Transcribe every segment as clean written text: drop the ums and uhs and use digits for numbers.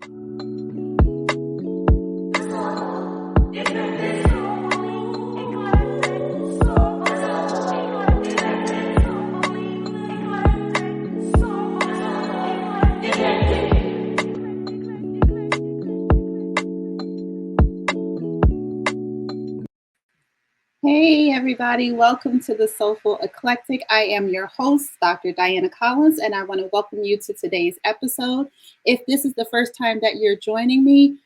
Hey everybody, welcome to the Soulful Eclectic. I am your host, Dr. Diana Collins, and I want to welcome you to today's episode. If this is the first time that you're joining me,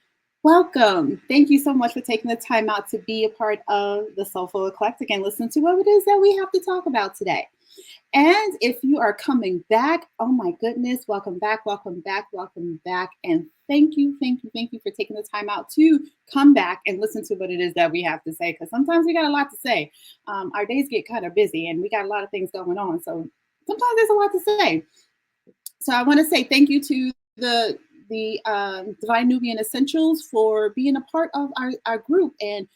welcome. Thank you so much for taking the time out to be a part of the Soulful Eclectic and listen to what it is that we have to talk about today. And if you are coming back, oh my goodness, welcome back, welcome back, welcome back. And thank you for taking the time out to come back and listen to what it is that we have to say. Because sometimes we got a lot to say. Our days get kind of busy and we got a lot of things going on. So sometimes there's a lot to say. So I want to say thank you to the Divine Nubian Essentials for being a part of our group and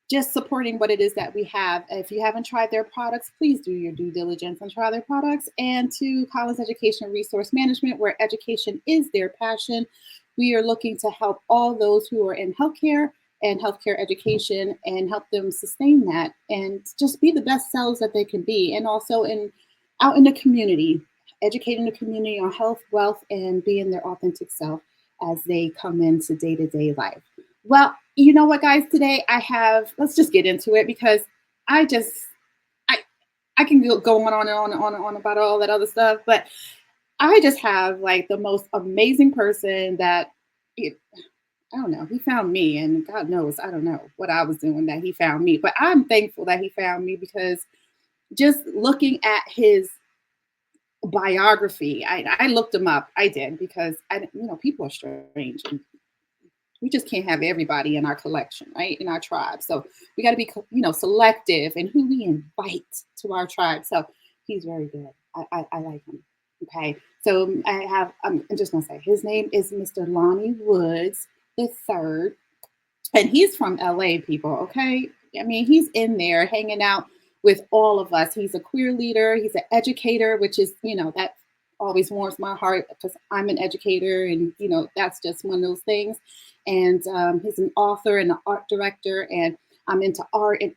just supporting what it is that we have. If you haven't tried their products, please do your due diligence and try their products. And to Collins Education Resource Management, where education is their passion. We are looking to help all those who are in healthcare and healthcare education and help them sustain that and just be the best selves that they can be. And also out in the community, educating the community on health, wealth, and being their authentic self as they come into day-to-day life. Well, you know what, guys, today let's just get into it because I can go on and on about all that other stuff, but I just have like the most amazing person that, I don't know, he found me, and God knows, I don't know what I was doing that he found me, but I'm thankful that he found me because just looking at his biography, I looked him up, I did, because people are strange and we just can't have everybody in our collection, right? In our tribe. So we got to be, selective in who we invite to our tribe. So he's very good. I like him. Okay. So I'm just going to say his name is Mr. Lonnie Woods III. And he's from LA, people. Okay. I mean, he's in there hanging out with all of us. He's a queer leader. He's an educator, which is, that always warms my heart because I'm an educator and, that's just one of those things. And he's an author and an art director, and I'm into art, and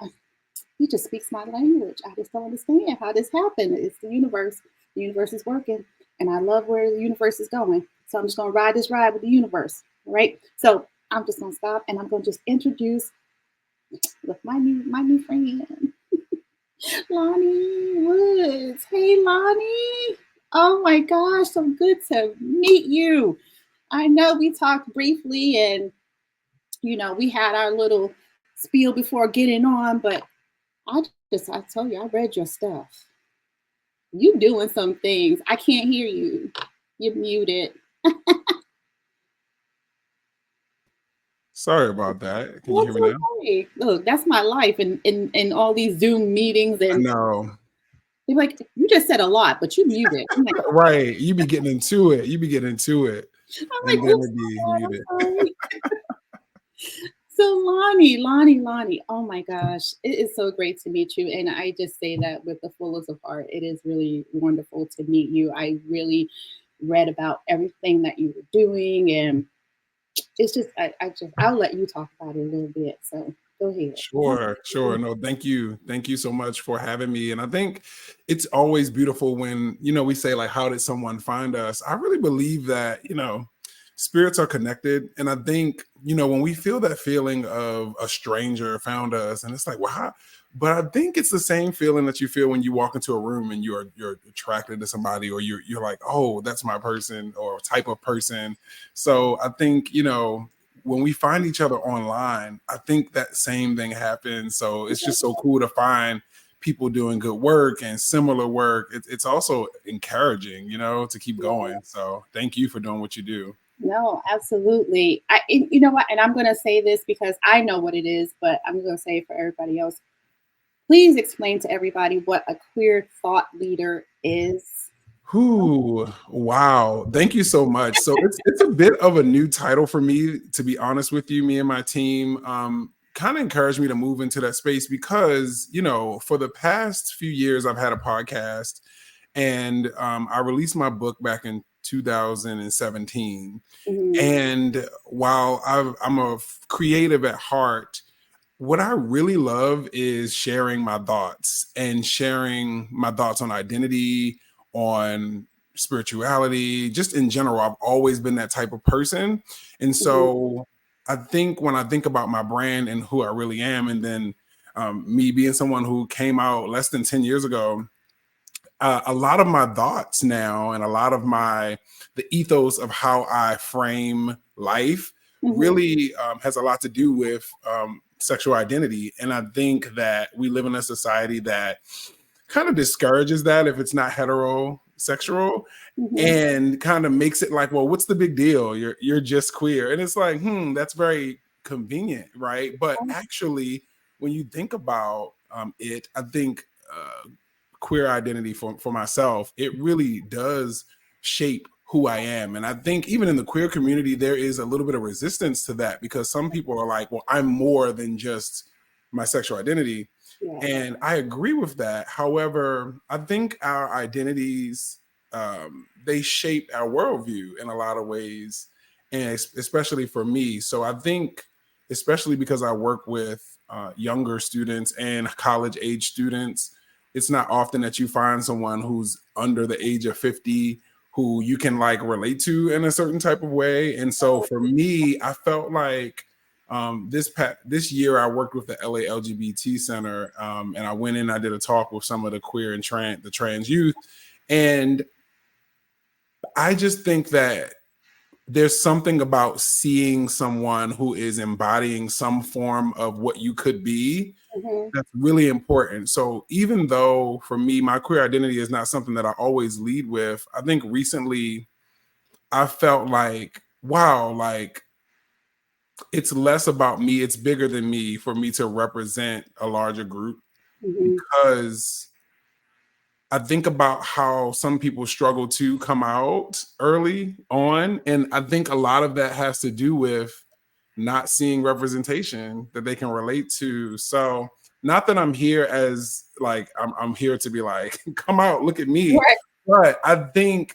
he just speaks my language. I just don't understand how this happened. It's the universe. The universe is working, and I love where the universe is going. So I'm just going to ride this ride with the universe, right? So I'm just going to stop, and I'm going to just introduce with my new friend, Lonnie Woods. Hey, Lonnie. Oh my gosh, so good to meet you. I know we talked briefly and, we had our little spiel before getting on, but I told you, I read your stuff. You doing some things. I can't hear you. You're muted. Sorry about that. Can you hear me now? Okay. Look, that's my life in all these Zoom meetings. And no. They're like, you just said a lot, but you muted. I'm like, right. You be getting into it. I'm like, muted. So Lonnie, oh my gosh, it is so great to meet you. And I just say that with the fullest of heart. It is really wonderful to meet you. I really read about everything that you were doing. And it's just, I'll let you talk about it a little bit. So go ahead. Sure. No, thank you. Thank you so much for having me. And I think it's always beautiful when, we say like, how did someone find us? I really believe that, spirits are connected. And I think, when we feel that feeling of a stranger found us and it's like, wow. But I think it's the same feeling that you feel when you walk into a room and you're attracted to somebody, or you're like, oh, that's my person or type of person. So I think, when we find each other online, I think that same thing happens. So it's just so cool to find people doing good work and similar work. It's also encouraging, to keep going. So thank you for doing what you do. No, absolutely. You know what? And I'm going to say this because I know what it is, but I'm going to say it for everybody else. Please explain to everybody what a queer thought leader is. Ooh, wow. Thank you so much. So it's a bit of a new title for me, to be honest with you. Me and my team kind of encouraged me to move into that space because, for the past few years, I've had a podcast and I released my book back in 2017. Mhm. And while I'm a creative at heart, what I really love is sharing my thoughts and sharing my thoughts on identity, on spirituality, just in general. I've always been that type of person. And Mhm. so I think when I think about my brand and who I really am, and then me being someone who came out less than 10 years ago, a lot of my thoughts now and a lot of the ethos of how I frame life Mhm. really has a lot to do with sexual identity. And I think that we live in a society that kind of discourages that if it's not heterosexual, Mhm. and kind of makes it like, well, what's the big deal? You're just queer. And it's like, that's very convenient, right? But actually, when you think about it, I think queer identity for myself, it really does shape who I am. And I think even in the queer community, there is a little bit of resistance to that, because some people are like, well, I'm more than just my sexual identity. Yeah. And I agree with that. However, I think our identities, they shape our worldview in a lot of ways, and especially for me. So I think, especially because I work with younger students and college age students, it's not often that you find someone who's under the age of 50 who you can like relate to in a certain type of way. And so for me, I felt like this year I worked with the LA LGBT Center, and I went in, I did a talk with some of the queer and trans youth. And I just think that there's something about seeing someone who is embodying some form of what you could be Mhm. that's really important. So even though for me, my queer identity is not something that I always lead with, I think recently I felt like, wow, like it's less about me, it's bigger than me for me to represent a larger group, Mhm. because I think about how some people struggle to come out early on. And I think a lot of that has to do with not seeing representation that they can relate to. So, not that I'm here as like, I'm here to be like, come out, look at me. Right. But I think,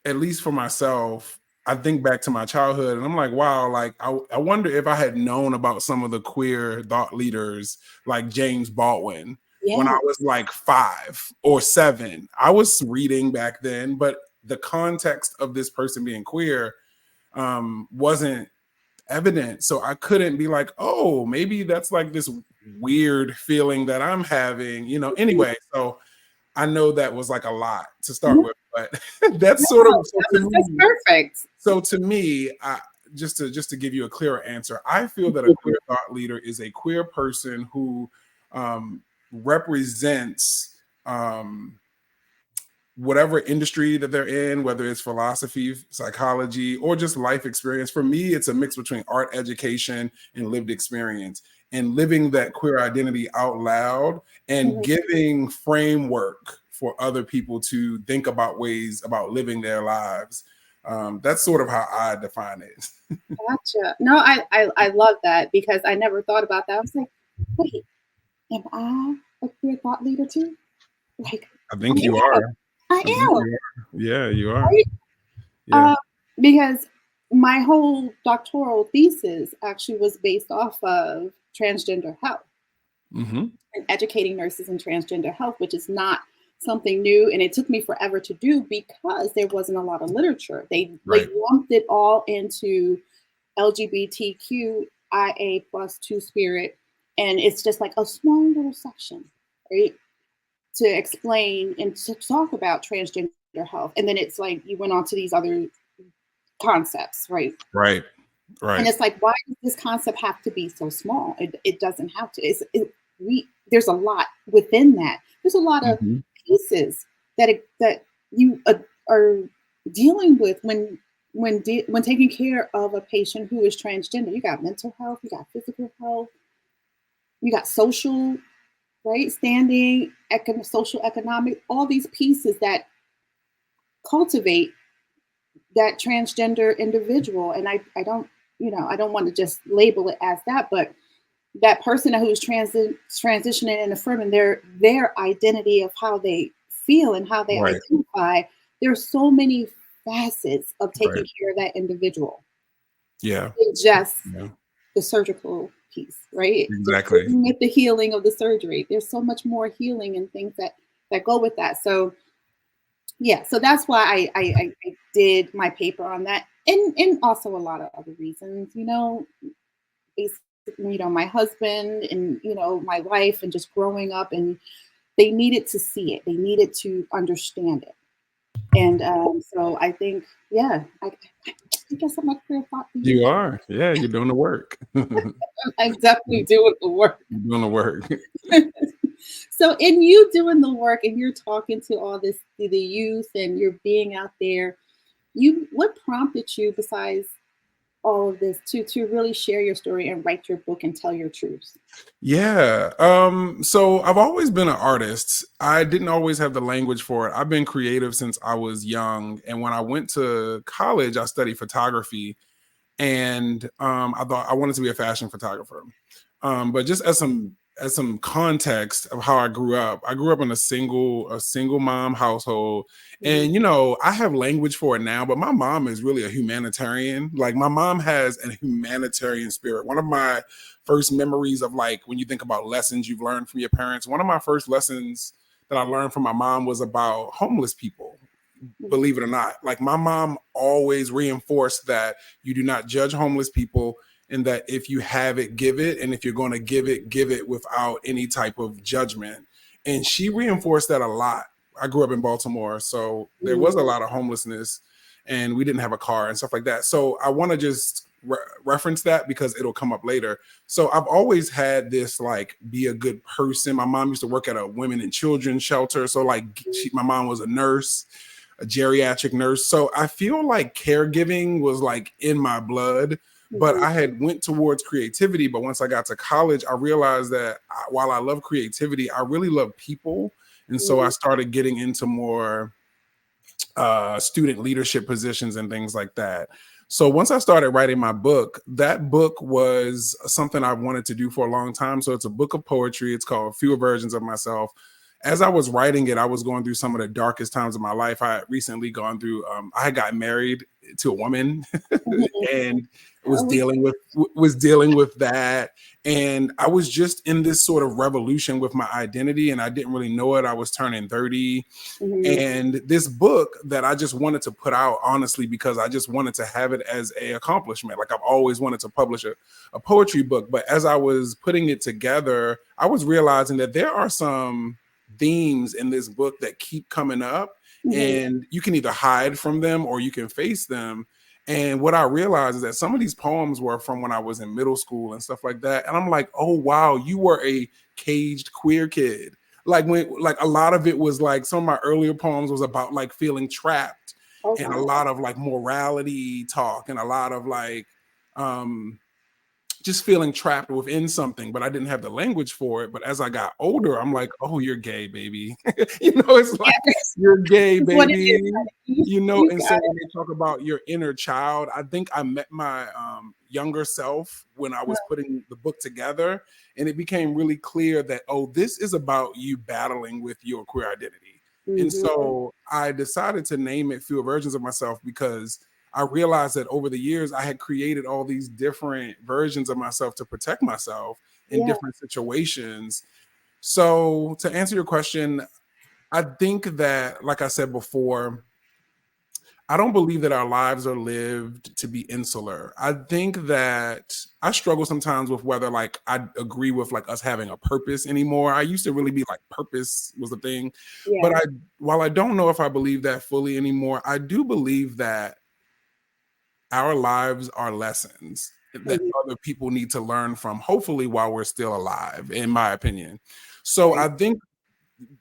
at least for myself, I think back to my childhood and I'm like, wow, like I wonder if I had known about some of the queer thought leaders like James Baldwin when I Yeah. was like 5 or 7. I was reading back then, but the context of this person being queer wasn't evident. So I couldn't be like, oh, maybe that's like this weird feeling that I'm having, anyway. So I know that was like a lot to start No, with, but that's sort of no, that's perfect. so to me, just to give you a clearer answer, I feel that a queer thought leader is a queer person who represents whatever industry that they're in, whether it's philosophy, psychology, or just life experience. For me, it's a mix between art education and lived experience, and living that queer identity out loud and Mhm. giving framework for other people to think about ways about living their lives. That's sort of how I define it. Gotcha. No, I love that because I never thought about that. I was like, wait, am I a queer thought leader too? Like, I I think you am. are. I I think am. you are. Yeah, you are. Right? Yeah. Uh, because my whole doctoral thesis actually was based off of transgender health Hmm. and educating nurses in transgender health, which is not something new. And it took me forever to do because there wasn't a lot of literature. They Right. lumped it all into LGBTQIA plus two spirit. And it's just like a small little section, right? To explain and to talk about transgender health. And then it's like you went on to these other concepts, right? Right. And Right. it's like, why does this concept have to be so small? It doesn't have to. There's a lot within that. There's a lot of Hmm. pieces that you are dealing with when taking care of a patient who is transgender. You got mental health, you got physical health, you got social, right, standing, social, economic, all these pieces that cultivate that transgender individual. And I don't, I don't want to just label it as that, but that person who's transitioning and affirming their identity of how they feel and how they Right. identify there's so many facets of taking Right. care of that individual Yeah. than just Yeah. the surgical piece, right? Just Exactly. sitting with the healing of the surgery. There's so much more healing and things that go with that. So yeah, so that's why I did my paper on that, and also a lot of other reasons, basically, my husband and my wife and just growing up, and they needed to see it, they needed to understand it, and so I think, yeah, I guess I'm a career thought You leader. are. Yeah, you're doing the work. You're I'm definitely doing the work. doing the work. So in you doing the work and you're talking to all this the youth and you're being out there, what prompted you besides all of this to really share your story and write your book and tell your truths? Yeah. So I've always been an artist. I didn't always have the language for it. I've been creative since I was young. And when I went to college, I studied photography. And I thought I wanted to be a fashion photographer. But just as some context of how I grew up in a single mom household, Mhm, and I have language for it now. But my mom is really a humanitarian. Like my mom has a humanitarian spirit. One of my first memories of, like, when you think about lessons you've learned from your parents, one of my first lessons that I learned from my mom was about homeless people, mhm, believe it or not. Like my mom always reinforced that you do not judge homeless people, and that if you have it, give it. And if you're going to give it without any type of judgment. And she reinforced that a lot. I grew up in Baltimore, so there was a mhm, lot of homelessness, and we didn't have a car and stuff like that. So I want to just reference that because it'll come up later. So I've always had this, like, be a good person. My mom used to work at a women and children shelter. So, like, my mom was a nurse, a geriatric nurse. So I feel like caregiving was, like, in my blood, but mhm, I had went towards creativity. But once I got to college, I realized that while I love creativity, I really love people. And so I mhm, started getting into more student leadership positions and things like that. So once I started writing my book, that book was something I wanted to do for a long time. So it's a book of poetry. It's called Fewer Versions of Myself. As I was writing it, I was going through some of the darkest times of my life. I had recently gone through, I had gotten married to a woman mhm. and was Oh, dealing with that. And I was just in this sort of revolution with my identity, and I didn't really know it. I was turning 30, mhm, and this book that I just wanted to put out, honestly, because I just wanted to have it as a accomplishment. Like I've always wanted to publish a poetry book. But as I was putting it together, I was realizing that there are some themes in this book that keep coming up, mhm, and you can either hide from them or you can face them. And what I realized is that some of these poems were from when I was in middle school and stuff like that. And I'm like, oh wow, you were a caged queer kid. Like a lot of it was like, some of my earlier poems was about like feeling trapped, oh and a wow. lot of like morality talk, and a lot of like um just feeling trapped within something, but I didn't have the language for it. But as I got older, I'm like, oh, you're gay, baby. It's like, Yes, you're gay, it's what it is, baby. honey. You And so got when they talk about your inner child, I think I met my younger self when I was putting the book together. And it became really clear that, oh, this is about you battling with your queer identity. it. And Mhm, so I decided to name it Fewer Versions of Myself, because I realized that over the years I had created all these different versions of myself to protect myself in yeah. different situations. So to answer your question, I think that, like I said before, I don't believe that our lives are lived to be insular. I think that I struggle sometimes with whether, like, I agree with like us having a purpose anymore. I used to really be like, purpose was the thing. But Yeah. while I don't know if I believe that fully anymore, I do believe that our lives are lessons that Mhm, other people need to learn from, hopefully while we're still alive, in my opinion. So right. I think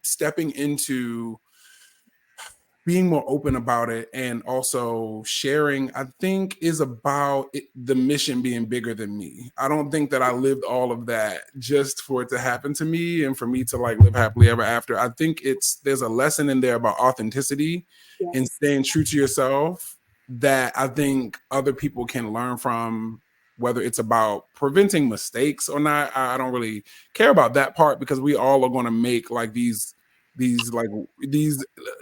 stepping into being more open about it and also sharing, I think, is about the mission being bigger than me. I don't think that I lived all of that just for it to happen to me and for me to like live happily ever after. I think there's a lesson in there about authenticity and Yes. staying true to yourself that I think other people can learn from, whether it's about preventing mistakes or not. I don't really care about that part, because we all are going to make like these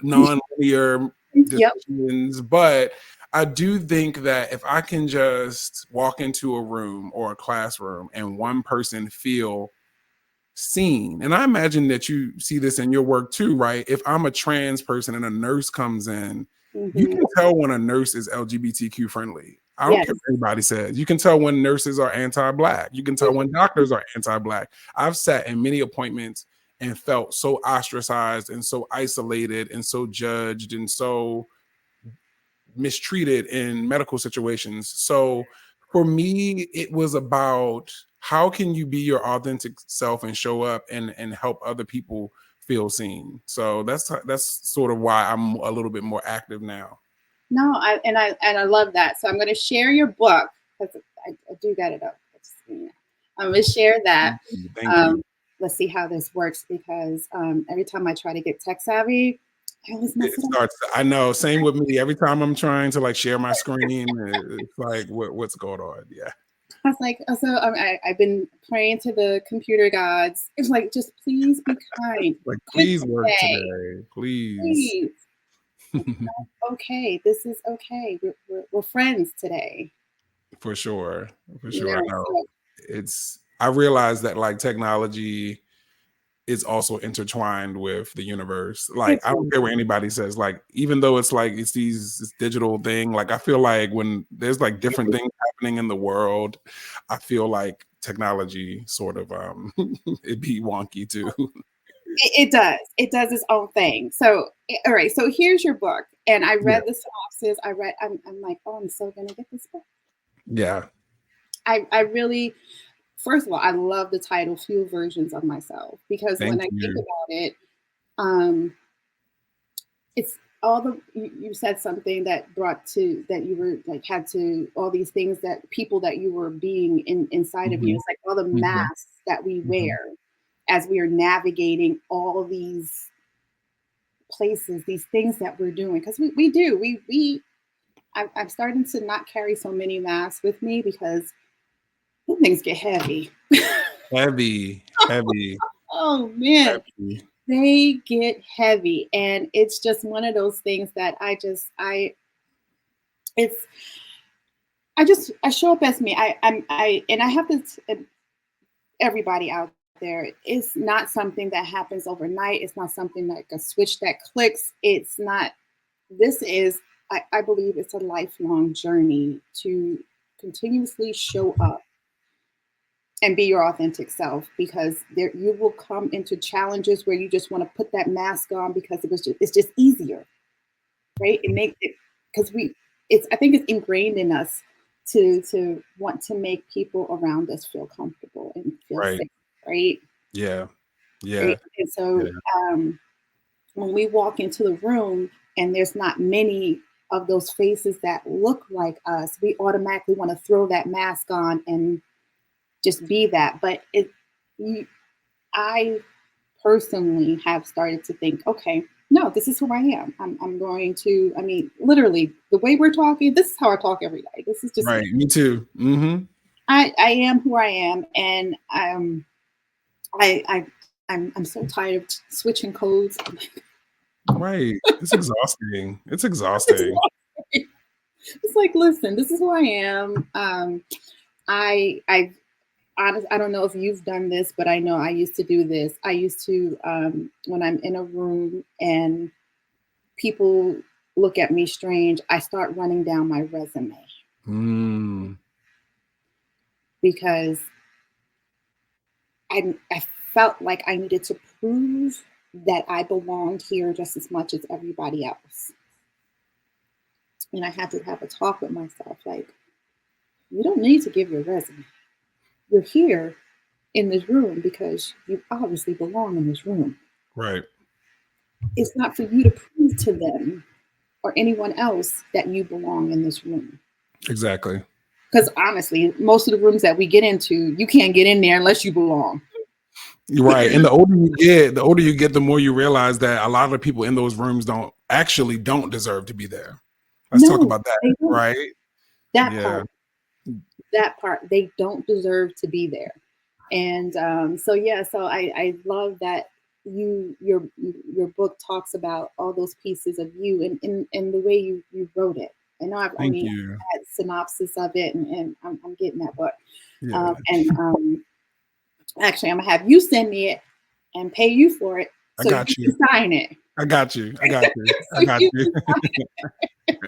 non-linear Yep. decisions. But I do think that if I can just walk into a room or a classroom and one person feel seen, and I imagine that you see this in your work too, right? If I'm a trans person and a nurse comes in, you can tell when a nurse is LGBTQ friendly. I don't Yes. care what anybody says. You can tell when nurses are anti-Black. You can tell when doctors are anti-Black. I've sat in many appointments and felt so ostracized and so isolated and so judged and so mistreated in medical situations. So for me, it was about how can you be your authentic self and show up and help other people feel seen. So that's sort of why I'm a little bit more active now. No, I love that. So I'm going to share your book because I do got it up. I'm going to share that. Thank you. Let's see how this works because every time I try to get tech savvy, I always mess It it up. starts. I know. Same with me. Every time I'm trying to like share my screen, it's like, what's going on? Yeah. I was like, so I've been praying to the computer gods. It's like, just please be kind. Like, Good please work today. today, please. Please. Okay, this is okay. We're friends today. For sure. For You sure. I know, know. so I realize that like technology is also intertwined with the universe. Like, it's I don't care what anybody says. Like, even though it's like it's this digital thing, like I feel like when there's like different things happening in the world, I feel like technology sort of it'd be wonky too. it does. It does its own thing. So, all right. So here's your book, and I Yeah. read the synopsis. I'm like, oh, I'm so gonna get this book. Yeah. I really, first of all, I love the title "Few Versions of Myself" because Thank when I think you. about it, um, it's all the you said something that brought to that you were like had to all these things that people that you were being inside of you. Mhm. It's like all the Mhm. masks that we Mhm. wear as we are navigating all these places, these things that we're doing because we do I'm starting to not carry so many masks with me because things get heavy. Heavy, heavy, Oh man, heavy. they get heavy, and it's just one of those things that it's I show up as me. And I have this everybody out there. It's not something that happens overnight. It's not something like a switch that clicks. It's not. This is I believe it's a lifelong journey to continuously show up and be your authentic self because there you will come into challenges where you just want to put that mask on because it's just easier, right? It makes it because we it's I think it's ingrained in us to want to make people around us feel comfortable and feel Right. safe, right? Yeah. Yeah. Right. And Yeah. so when we walk into the room and there's not many of those faces that look like us, we automatically want to throw that mask on and just be that. But I personally have started to think, okay, no, this is who I am. I'm going to, I mean, literally, the way we're talking, this is how I talk every day. This is just Right. me. Me too. Mm-hmm. I am who I am, and I, I I'm so tired of switching codes. Right. It's exhausting. It's exhausting. It's like, listen, this is who I am. I honest, I don't know if you've done this, but I know I used to do this. I used to when I'm in a room and people look at me strange, I start running down my resume Mm. because I felt like I needed to prove that I belonged here just as much as everybody else. And I had to have a talk with myself like, you don't need to give your resume. You're here in this room because you obviously belong in this room. Right. It's not for you to prove to them or anyone else that you belong in this room. Exactly. Because honestly, most of the rooms that we get into, you can't get in there unless you belong. You're right. And the older you get, the more you realize that a lot of the people in those rooms don't deserve to be there. Let's talk No, about that. they don't. Right. That Yeah. part, that part, they don't deserve to be there. And so yeah, so I love that your book talks about all those pieces of you and the way you wrote it. I know I Thank mean you. I had synopsis of it and I'm getting that book. Yeah, And actually I'm gonna have you send me it and pay you for it I so you got you. can sign it. I got you. I got you. I So got you you. can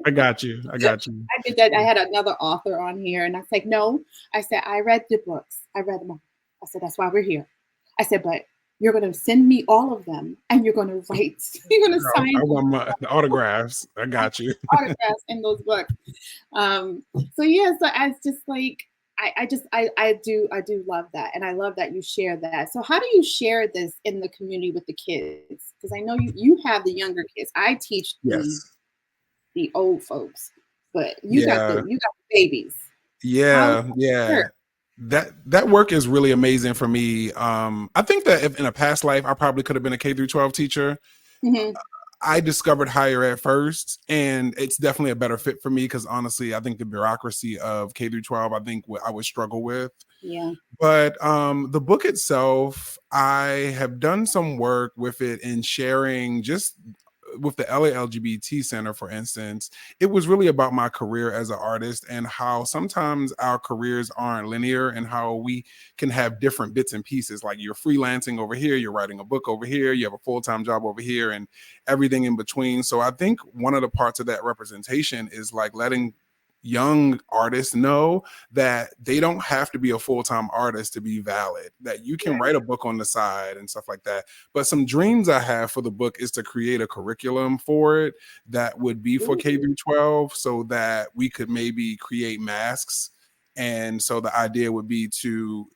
I got you. I got you. I did that. I had another author on here, and I was like, "No," I said, "I read the books. I read them all." I said, "That's why we're here." I said, "But you're going to send me all of them, and you're going to write. You're going to I sign want my the autographs. I got you. autographs in those books." Um, so yeah, so I was just like, I do love that, and I love that you share that. So how do you share this in the community with the kids? Because I know you have the younger kids. I teach Yes. the old folks, but Yeah. you got the babies. How Yeah. sure. Yeah. That work is really amazing for me. I think that if in a past life I probably could have been a K through 12 teacher. Mhm. I discovered higher ed first, and it's definitely a better fit for me because honestly, I think the bureaucracy of K through 12, I think I would struggle with. Yeah. But the book itself, I have done some work with it in sharing just with the LA LGBT Center, for instance. It was really about my career as an artist and how sometimes our careers aren't linear and how we can have different bits and pieces. Like you're freelancing over here, you're writing a book over here, you have a full-time job over here, and everything in between. So I think one of the parts of that representation is like letting young artists know that they don't have to be a full-time artist to be valid, that you can Right. write a book on the side and stuff like that. But some dreams I have for the book is to create a curriculum for it that would be for K Ooh, through 12 so that we could maybe create masks. And so the idea would be to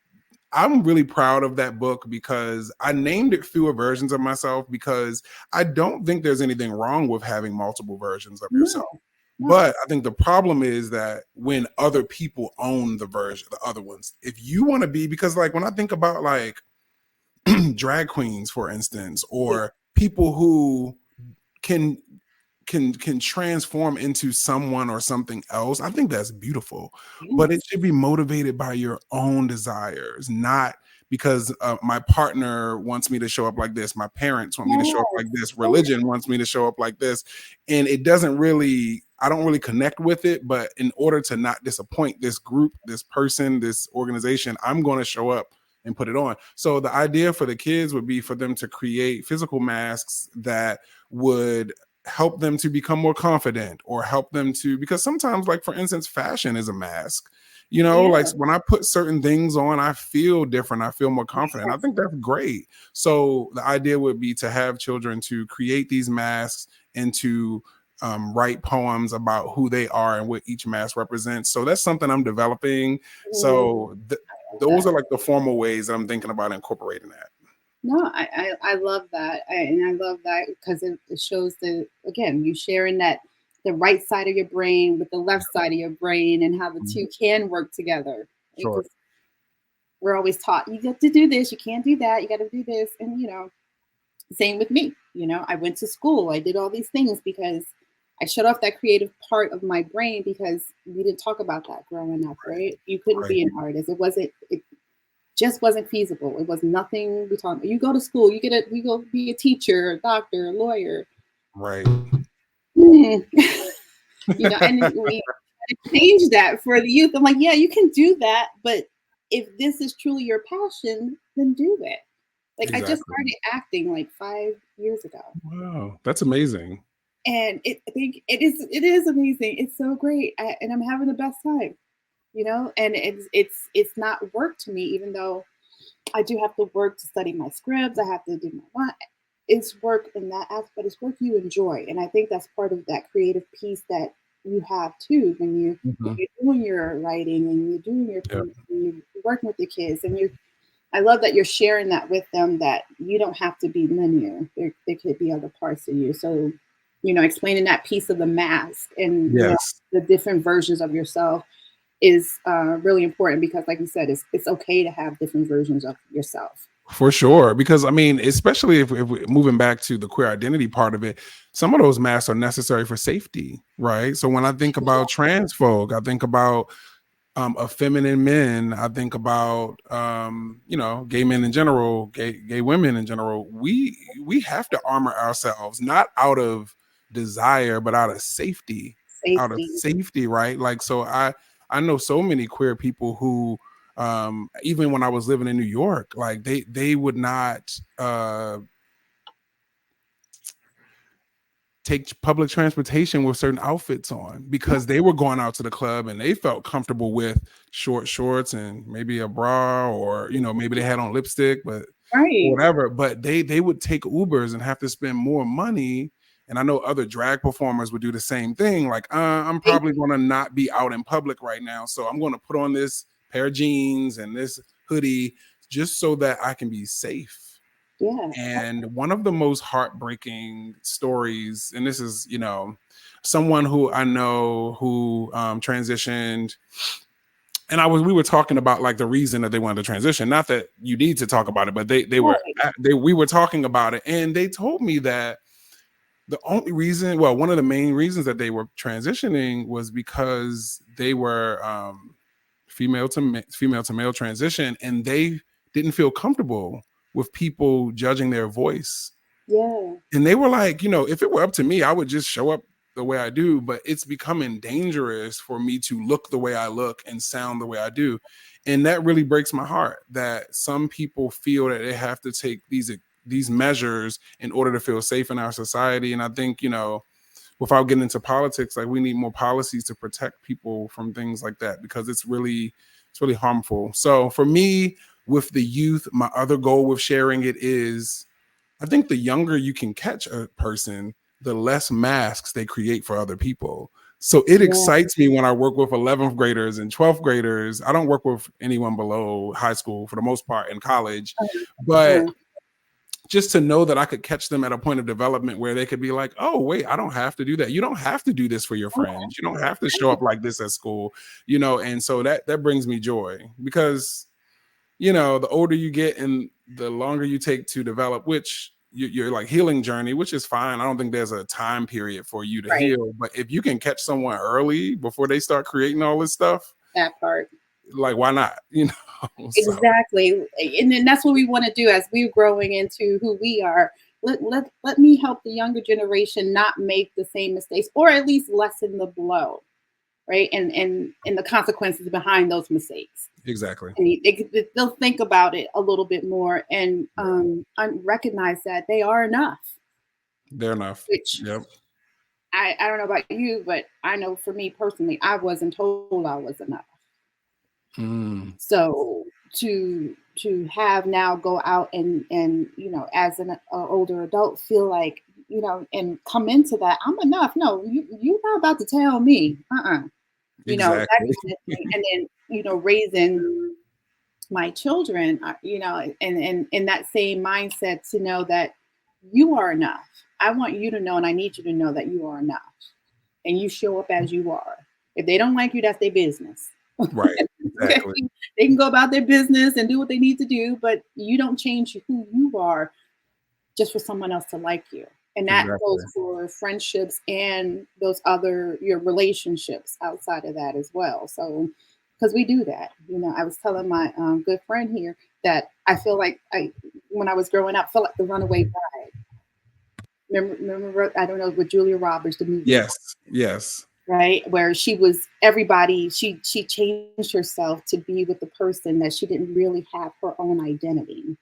I'm really proud of that book because I named it fewer versions of myself because I don't think there's anything wrong with having multiple versions of yourself. no, no. But I think the problem is that when other people own the version, the other ones, if you want to be, because like when I think about like drag queens, for instance, Yeah. or people who can can transform into someone or something else, I think that's beautiful. But it Yes. should be motivated by your own desires, not because my partner wants me to show up like this, my parents want me to show up Yes. like this, Yes. religion wants me to show up like this, and it doesn't really, I don't really connect with it. But in order to not disappoint this group, this person, this organization, I'm going to show up and put it on. So the idea for the kids would be for them to create physical masks that would help them to become more confident or help them to, because sometimes, like for instance, fashion is a mask. You know, Yeah. like when I put certain things on, I feel different, I feel more confident. I Yes. think that's great. So the idea would be to have children to create these masks and to write poems about who they are and what each mask represents. So that's something I'm developing. Mm, So I love those that. are like the formal ways that I'm thinking about incorporating that. No, I love that. And I love that because it shows the, again, you sharing that the right side of your brain with the left side of your brain and how the Mhm. two can work together. Sure. Because we're always taught you got to do this, you can't do that, you got to do this. And, same with me. I went to school, I did all these things because I shut off that creative part of my brain because we didn't talk about that growing up, right? You couldn't Right. be an artist. It just wasn't feasible. It was nothing we talk. You go to school, you go be a teacher, a doctor, a lawyer. Right. Hmm. And we change that for the youth. I'm like, yeah, you can do that, but if this is truly your passion, then do it. Like I just Exactly. started acting like 5 years ago. Wow, that's amazing. And I think it is amazing. It's so great, and I'm having the best time. And it's not work to me, even though I do have to work to study my scripts. I have to do my one. It's work in that aspect. It's work you enjoy, and I think that's part of that creative piece that you have too when Mhm. you're doing your writing and you're doing your Yeah, painting, and you're working with the kids, and you. I love that you're sharing that with them. That you don't have to be linear. There could be other parts of you. So, explaining that piece of the mask and yes, the different versions of yourself is really important because, like you said, it's okay to have different versions of yourself. for sure. Because I mean, especially if we're moving back to the queer identity part of it, some of those masks are necessary for safety, right? So when I think about trans folk, I think about of feminine men. I think about gay men in general, gay women in general. We have to armor ourselves, not out of desire, but out of safety. Out of Safety. safety, right? Like, so I know so many queer people who even when I was living in New York, like they would not take public transportation with certain outfits on because they were going out to the club and they felt comfortable with short shorts and maybe a bra, or maybe they had on lipstick, but or Right. whatever. But they would take Ubers and have to spend more money. And I know other drag performers would do the same thing. Like, I'm probably going to not be out in public right now, so I'm going to put on this pair of jeans and this hoodie just so that I can be safe. Yeah. And one of the most heartbreaking stories, and this is, someone who I know who transitioned, and we were talking about like the reason that they wanted to transition. Not that you need to talk about it, but we were talking about it, and they told me that the only reason, well, one of the main reasons that they were transitioning was because they were female to male transition, and they didn't feel comfortable with people judging their voice. Yeah. And they were like, if it were up to me, I would just show up the way I do, but it's becoming dangerous for me to look the way I look and sound the way I do. And that really breaks my heart that some people feel that they have to take these measures in order to feel safe in our society. And I think, without getting into politics, like, we need more policies to protect people from things like that, because it's really harmful. So for me, with the youth, my other goal with sharing it is, I think the younger you can catch a person, the less masks they create for other people. So it Yeah. excites me when I work with 11th graders and 12th graders. I don't work with anyone below high school for the most part, in college, but just to know that I could catch them at a point of development where they could be like, oh, wait, I don't have to do that. You don't have to do this for your friends. You don't have to show up like this at school, and so that brings me joy, because the older you get and the longer you take to develop, which you're like healing journey, which is fine. I don't think there's a time period for you to heal, but if you can catch someone early before they start creating all this stuff, That part. like, why not? So. Exactly. And then that's what we want to do as we're growing into who we are. Let me help the younger generation not make the same mistakes, or at least lessen the blow, right? And the consequences behind those mistakes. Exactly. They'll think about it a little bit more and recognize that they are enough. They're enough. Which, yep. I don't know about you, but I know for me personally, I wasn't told I was enough. So to have now go out and as an older adult, feel like, and come into that I'm enough. No, you're not about to tell me. Exactly. That kind of thing. And then raising my children, and in that same mindset, to know that you are enough. I want you to know, and I need you to know that you are enough, and you show up as you are. If they don't like you, that's their business. Right. Exactly. They can go about their business and do what they need to do, but you don't change who you are just for someone else to like you. And that goes for friendships and your relationships outside of that as well. So, because we do that, I was telling my good friend here that I feel like when I was growing up, felt like the runaway bride. Remember, I don't know, with Julia Roberts, the movie. Yes. Right, where she was everybody. She changed herself to be with the person that she didn't really have her own identity.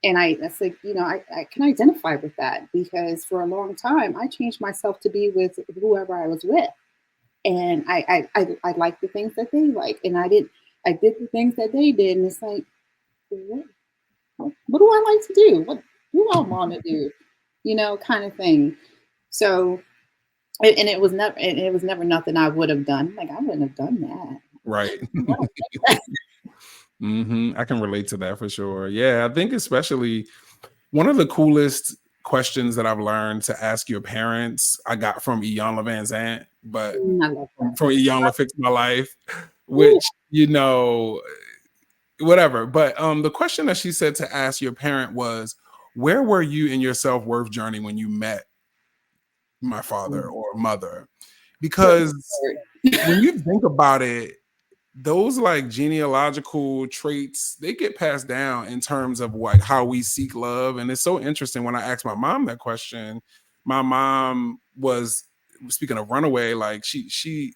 And that's like, I can identify with that, because for a long time I changed myself to be with whoever I was with, and I liked the things that they like, and I did the things that they did, and it's like, what do I like to do? What do I want to do? Kind of thing. So. And it was never nothing I would have done. Like, I wouldn't have done that. Right. I can relate to that for sure. Yeah, I think especially one of the coolest questions that I've learned to ask your parents, I got from Iyanla Van Zant, but from Iyanla Fix My Life, which, whatever. But the question that she said to ask your parent was, where were you in your self-worth journey when you met my father or mother? Because when you think about it, those like genealogical traits, they get passed down in terms of like how we seek love. And it's so interesting when I asked my mom that question. My mom was, speaking of runaway, like she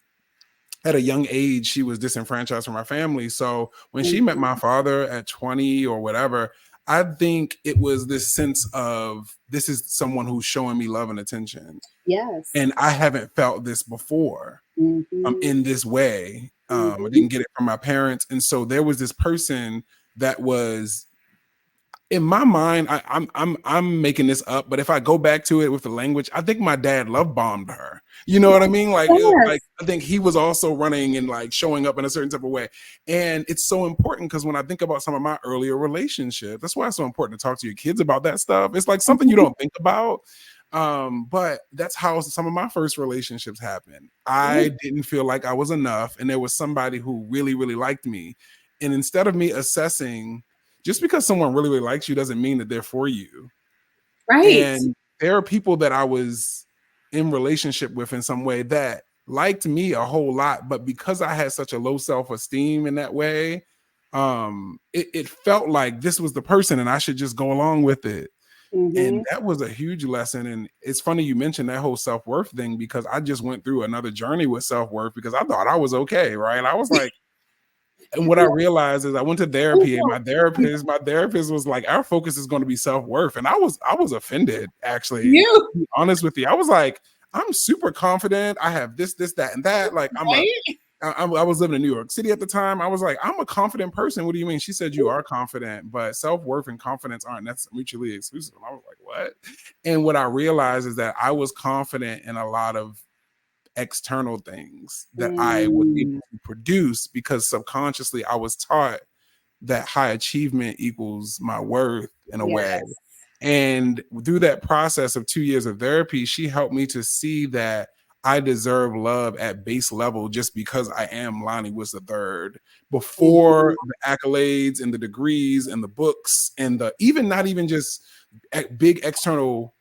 at a young age, she was disenfranchised from her family. So when she met my father at 20 or whatever, I think it was this sense of, this is someone who's showing me love and attention. Yes. And I haven't felt this before in this way. I didn't get it from my parents. And so there was this person that was, in my mind, I'm making this up, but if I go back to it with the language, I think my dad love bombed her. You know what I mean? Like, like I think he was also running and like showing up in a certain type of way. And it's so important because when I think about some of my earlier relationships, that's why it's so important to talk to your kids about that stuff. It's like something you don't think about. But that's how some of my first relationships happened. I didn't feel like I was enough, and there was somebody who really, really liked me. And instead of me assessing, just because someone really, really likes you doesn't mean that they're for you. Right. And there are people that I was in relationship with in some way that liked me a whole lot, but because I had such a low self-esteem in that way, it felt like this was the person and I should just go along with it. And that was a huge lesson. And it's funny you mentioned that whole self-worth thing, because I just went through another journey with self-worth because I thought I was okay, right? I was like, and what I realized is I went to therapy, and my therapist was like, our focus is going to be self-worth. And I was offended, actually. To be honest with you. I was like, I'm super confident. I have this, that, and that. Like I was living in New York City at the time. I was like, I'm a confident person. What do you mean? She said, you are confident, but self-worth and confidence aren't necessarily mutually exclusive. And I was like, what? And what I realized is that I was confident in a lot of external things that I was able to produce because subconsciously I was taught that high achievement equals my worth in a way. And through that process of 2 years of therapy, she helped me to see that I deserve love at base level just because I am Lonnie Woods III. Before the accolades and the degrees and the books and the even not even just big external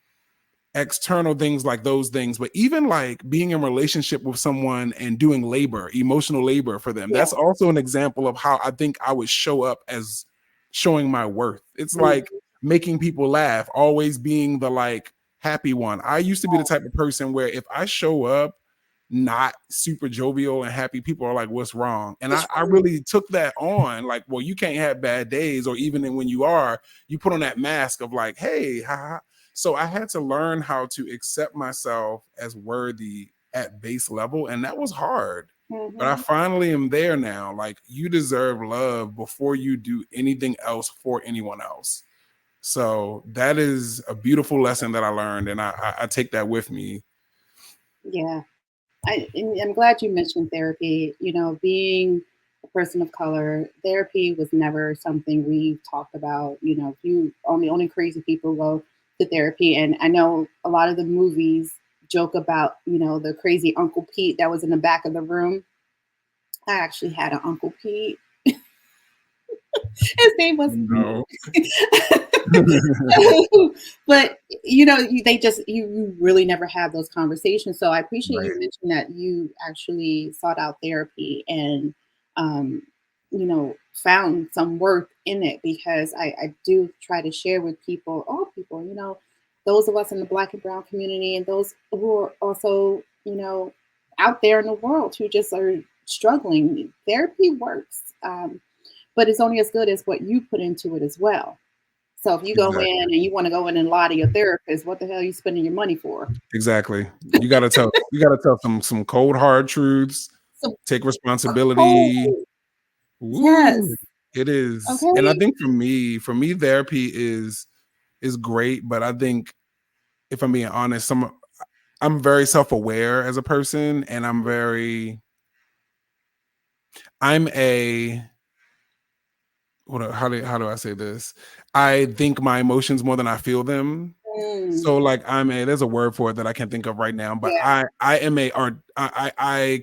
things like those things, but even like being in relationship with someone and doing labor, emotional labor for them. That's also an example of how I think I would show up as showing my worth. It's like making people laugh, always being the like happy one. I used to be the type of person where if I show up not super jovial and happy, people are like, what's wrong? And I really took that on, like, well, you can't have bad days, or even when you are, you put on that mask of like, hey, ha. So I had to learn how to accept myself as worthy at base level. And that was hard. But I finally am there now. Like, you deserve love before you do anything else for anyone else. So that is a beautiful lesson that I learned. And I take that with me. Yeah. I'm glad you mentioned therapy. You know, being a person of color, therapy was never something we talked about. You know, only crazy people go to therapy. And I know a lot of the movies joke about, you know, the crazy Uncle Pete that was in the back of the room. I actually had an Uncle Pete. His name was No. But you know, you really never have those conversations. So I appreciate you mentioning that you actually sought out therapy and you know, found some worth in it, because I do try to share with people, all people, you know, those of us in the Black and Brown community and those who are also, you know, out there in the world who just are struggling. Therapy works. But it's only as good as what you put into it as well. So if you go in and you want to go in and lie to your therapist, what the hell are you spending your money for? Exactly. You gotta tell some cold hard truths. Take responsibility. Yes. Ooh, it is. Okay. And I think for me, therapy is great, but I think if I'm being honest, I'm very self-aware as a person, and I'm a how do I say this? I think my emotions more than I feel them. So like there's a word for it that I can't think of right now, but I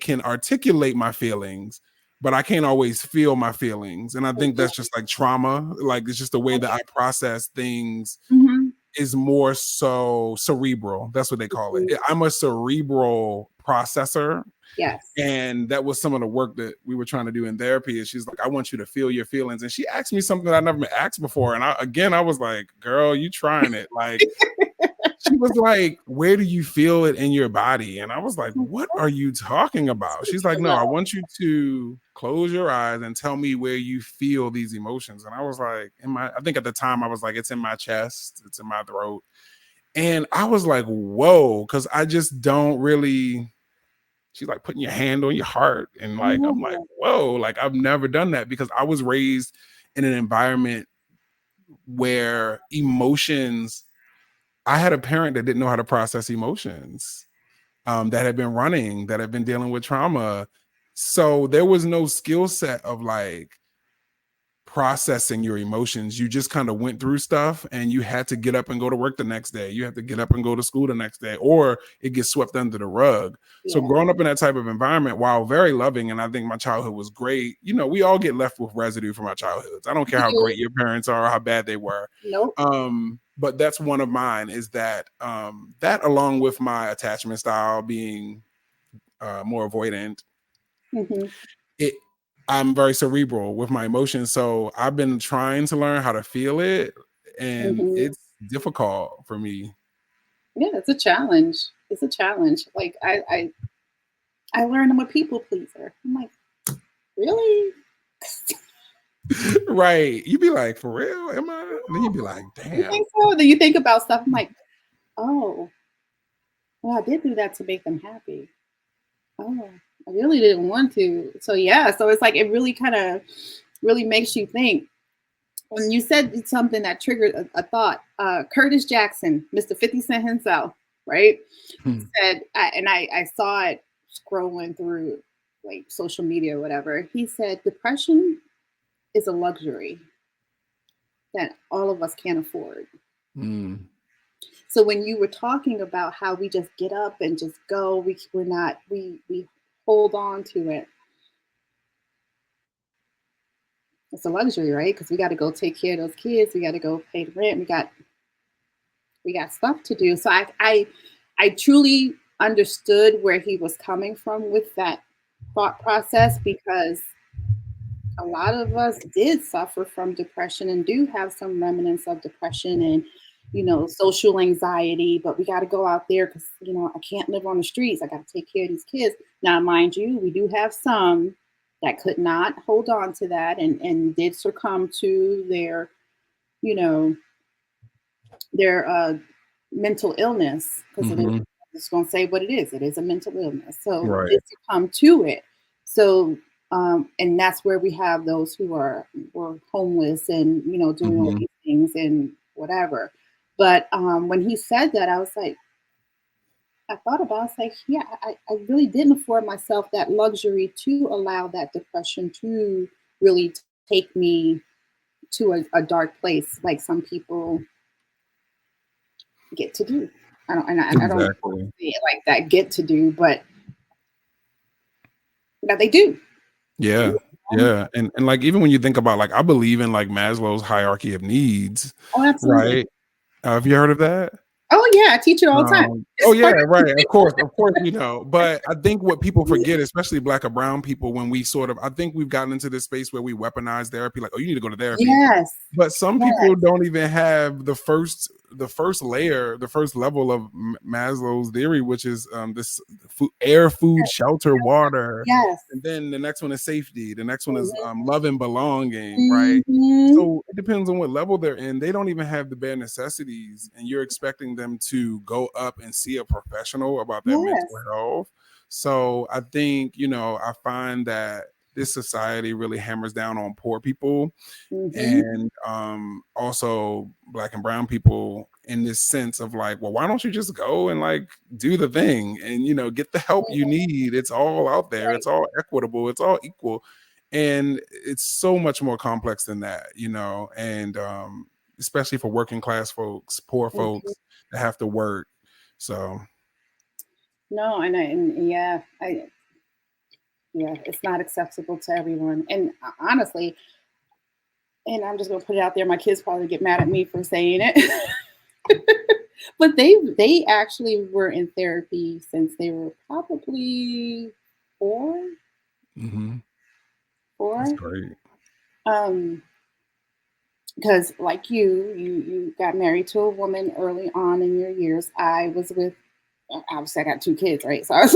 can articulate my feelings, but I can't always feel my feelings. And I think that's just like trauma. Like, it's just the way that I process things is more so cerebral. That's what they call it. I'm a cerebral processor. Yes. And that was some of the work that we were trying to do in therapy. And she's like, I want you to feel your feelings. And she asked me something that I never been asked before. And I was like, girl, you trying it. Like, she was like, where do you feel it in your body? And I was like, what are you talking about? She's like, no, I want you to close your eyes and tell me where you feel these emotions. And I was like, I think at the time I was like, it's in my chest, it's in my throat. And I was like, whoa, because I just don't really. She's like putting your hand on your heart. And like, I'm like, whoa, like I've never done that because I was raised in an environment where emotions, I had a parent that didn't know how to process emotions, that had been running, that had been dealing with trauma. So there was no skill set of like processing your emotions. You just kind of went through stuff and you had to get up and go to work the next day. You have to get up and go to school the next day, or it gets swept under the rug. Yeah. So growing up in that type of environment, while very loving, and I think my childhood was great, you know, we all get left with residue from our childhoods. I don't care how great your parents are or how bad they were. Nope. But that's one of mine, is that that along with my attachment style being more avoidant, I'm very cerebral with my emotions. So I've been trying to learn how to feel it, and it's difficult for me. Yeah, it's a challenge. It's a challenge. Like I learned I'm a people pleaser. I'm like, really? Right. You'd be like, for real? Am I? And then you'd be like, damn. You think so? Then you think about stuff. I'm like, oh, well, I did do that to make them happy. Oh, I really didn't want to. So yeah, so it's like it really kind of really makes you think. When you said something that triggered a thought, Curtis Jackson, Mr. 50 Cent himself, right? Said, I saw it scrolling through like social media or whatever. He said, depression is a luxury that all of us can't afford. So when you were talking about how we just get up and just go, we hold on to it. It's a luxury, right? Because we got to go take care of those kids. We got to go pay the rent. We got stuff to do. So I truly understood where he was coming from with that thought process, because a lot of us did suffer from depression and do have some remnants of depression and, you know, social anxiety, but we got to go out there because, you know, I can't live on the streets. I got to take care of these kids. Now, mind you, we do have some that could not hold on to that and did succumb to their, you know, their mental illness, because I'm just going to say what it is. It is a mental illness. So they succumb to it. So, and that's where we have those who were homeless and, you know, doing all these things and whatever. But when he said that, I was like, I thought about it, I was like, yeah, I really didn't afford myself that luxury to allow that depression to really take me to a dark place like some people get to do. I don't say it like that, get to do, but they do. Yeah. Yeah. And like, even when you think about, like, I believe in like Maslow's hierarchy of needs. Oh, absolutely. Right. Have you heard of that? Oh yeah, I teach it all the time. Oh yeah, right. Of course, you know. But I think what people forget, especially Black or brown people, when we I think we've gotten into this space where we weaponize therapy, like, oh, you need to go to therapy. Yes. But some people don't even have the first layer, the first level of Maslow's theory, which is this air, food, shelter, water. Yes. And then the next one is safety. The next one is love and belonging, right? So it depends on what level they're in. They don't even have the bare necessities, and you're expecting them to go up and see a professional about their mental health. So I think, you know, I find that this society really hammers down on poor people and also Black and brown people, in this sense of like, well, why don't you just go and like do the thing and, you know, get the help you need? It's all out there. It's all equitable. It's all equal. And it's so much more complex than that, you know, and especially for working class folks, poor folks that have to work. So no, yeah, it's not acceptable to everyone. And honestly, and I'm just gonna put it out there, my kids probably get mad at me for saying it. But they actually were in therapy since they were probably four, Hmm. That's four. great. Um, because like you got married to a woman early on in your years. I was with obviously I got two kids, right? So I was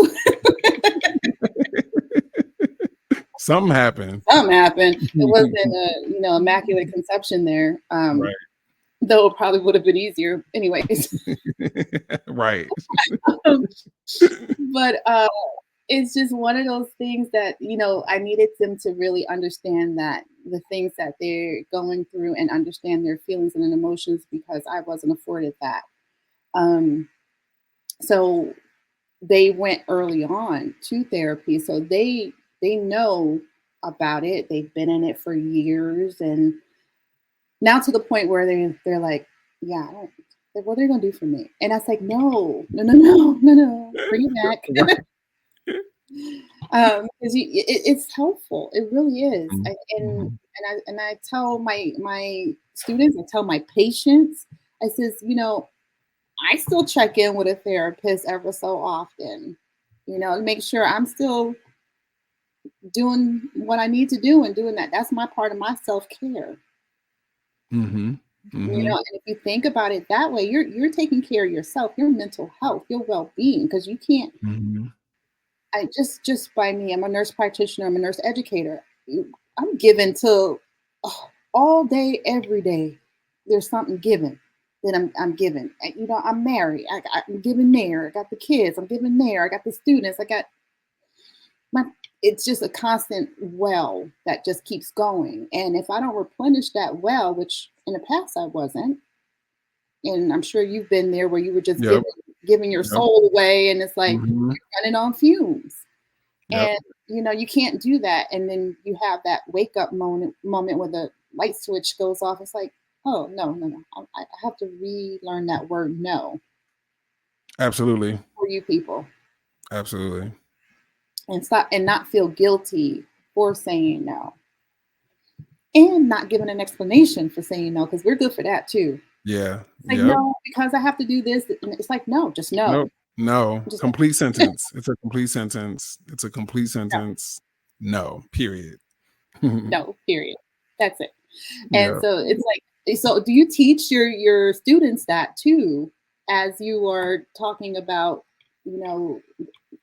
Something happened. something happened. It wasn't a immaculate conception there. Right. Though it probably would have been easier anyways. Right. But it's just one of those things that I needed them to really understand that the things that they're going through and understand their feelings and emotions because I wasn't afforded that. Um, so they went early on to therapy, so they know about it. They've been in it for years, and now to the point where they're like, yeah, I don't. What are they gonna do for me? And I was like, no, no, no, no, no, no, bring it back. Right. Because it's helpful. It really is. Mhm. And I tell my students, I tell my patients, I says, I still check in with a therapist ever so often, to make sure I'm still doing what I need to do and doing that. That's my part of my self care. Mhm. Mhm. And if you think about it that way, you're taking care of yourself, your mental health, your well being, because you can't. Mhm. I just by me, I'm a nurse practitioner, I'm a nurse educator. I'm given to all day, every day. There's something given that I'm given. I'm married. I'm giving there. I got the kids. I'm giving there. I got the students. I got my. It's just a constant well that just keeps going. And if I don't replenish that well, which in the past I wasn't, and I'm sure you've been there where you were just Yep. giving your Yep. soul away, and it's like Mhm. you're running on fumes. Yep. And you can't do that. And then you have that wake up moment where the light switch goes off. It's like, oh no, no, no. I have to relearn that word no Absolutely. for you people. Absolutely. And stop and not feel guilty for saying no. And not giving an explanation for saying no, because we're good for that too. Yeah. It's like, Yep. no, because I have to do this. And it's like, no, just no. Nope. No. Just Complete sentence. It's a complete sentence. It's a complete no, sentence. No. Period. no, period. That's it. And Yeah. so it's like, so do you teach your students that too, as you are talking about, you know,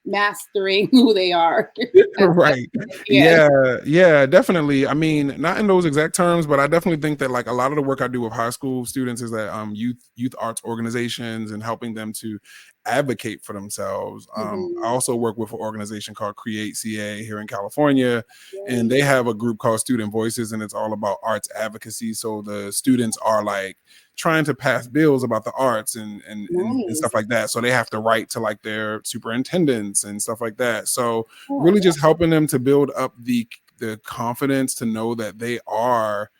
mastering who they are? Right. Yeah. Yeah, yeah, definitely. I mean, not in those exact terms, but I definitely think that like a lot of the work I do with high school students is that youth arts organizations and helping them to advocate for themselves. I Hmm. also work with an organization called Create CA here in California, and Yay. they have a group called Student Voices, and it's all about arts advocacy. So the students are like trying to pass bills about the arts and Nice. stuff like that. So they have to write to like their superintendents and stuff like that. So Oh, I really love. just helping them to build up the confidence to know that they are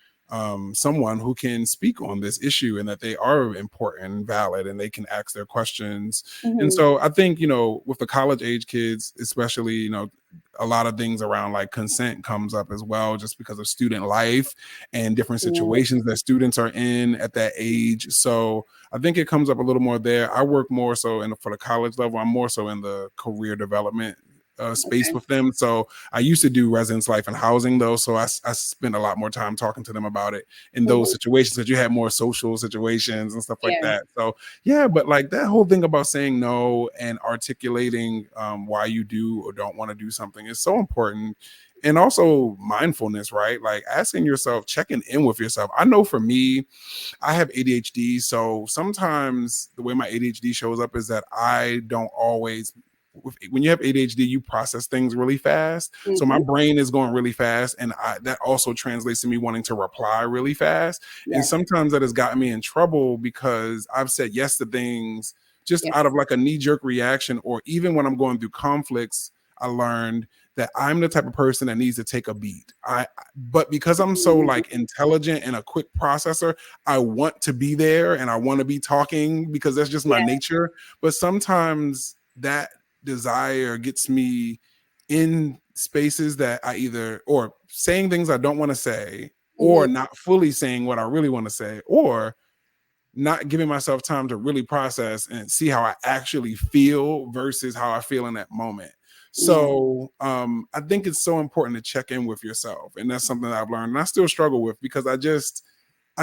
someone who can speak on this issue and that they are important and valid and they can ask their questions. And Hmm. so I think, with the college age kids, especially, a lot of things around like consent comes up as well, just because of student life and different Yeah. situations that students are in at that age. So I think it comes up a little more there. I work more so for the college level. I'm more so in the career development space Okay. with them. So I used to do residence life and housing though. So I spent a lot more time talking to them about it in those Hmm. situations because you had more social situations and stuff like Yeah. that. So yeah, but like that whole thing about saying no and articulating why you do or don't want to do something is so important. And also mindfulness, right? Like asking yourself, checking in with yourself. I know for me, I have ADHD. So sometimes the way my ADHD shows up is that I don't always, when you have ADHD, you process things really fast. So my Hmm. brain is going really fast. And that also translates to me wanting to reply really fast. And Yes. sometimes that has gotten me in trouble because I've said yes to things just out Yes. of like a knee jerk reaction, or even when I'm going through conflicts, I learned that I'm the type of person that needs to take a beat. But because I'm so Mhm. like intelligent and a quick processor, I want to be there and I want to be talking because that's just my Yeah. nature. But sometimes that desire gets me in spaces that I either or saying things I don't want to say, or Hmm. not fully saying what I really want to say, or not giving myself time to really process and see how I actually feel versus how I feel in that moment. So I think it's so important to check in with yourself. And that's something that I've learned and I still struggle with, because I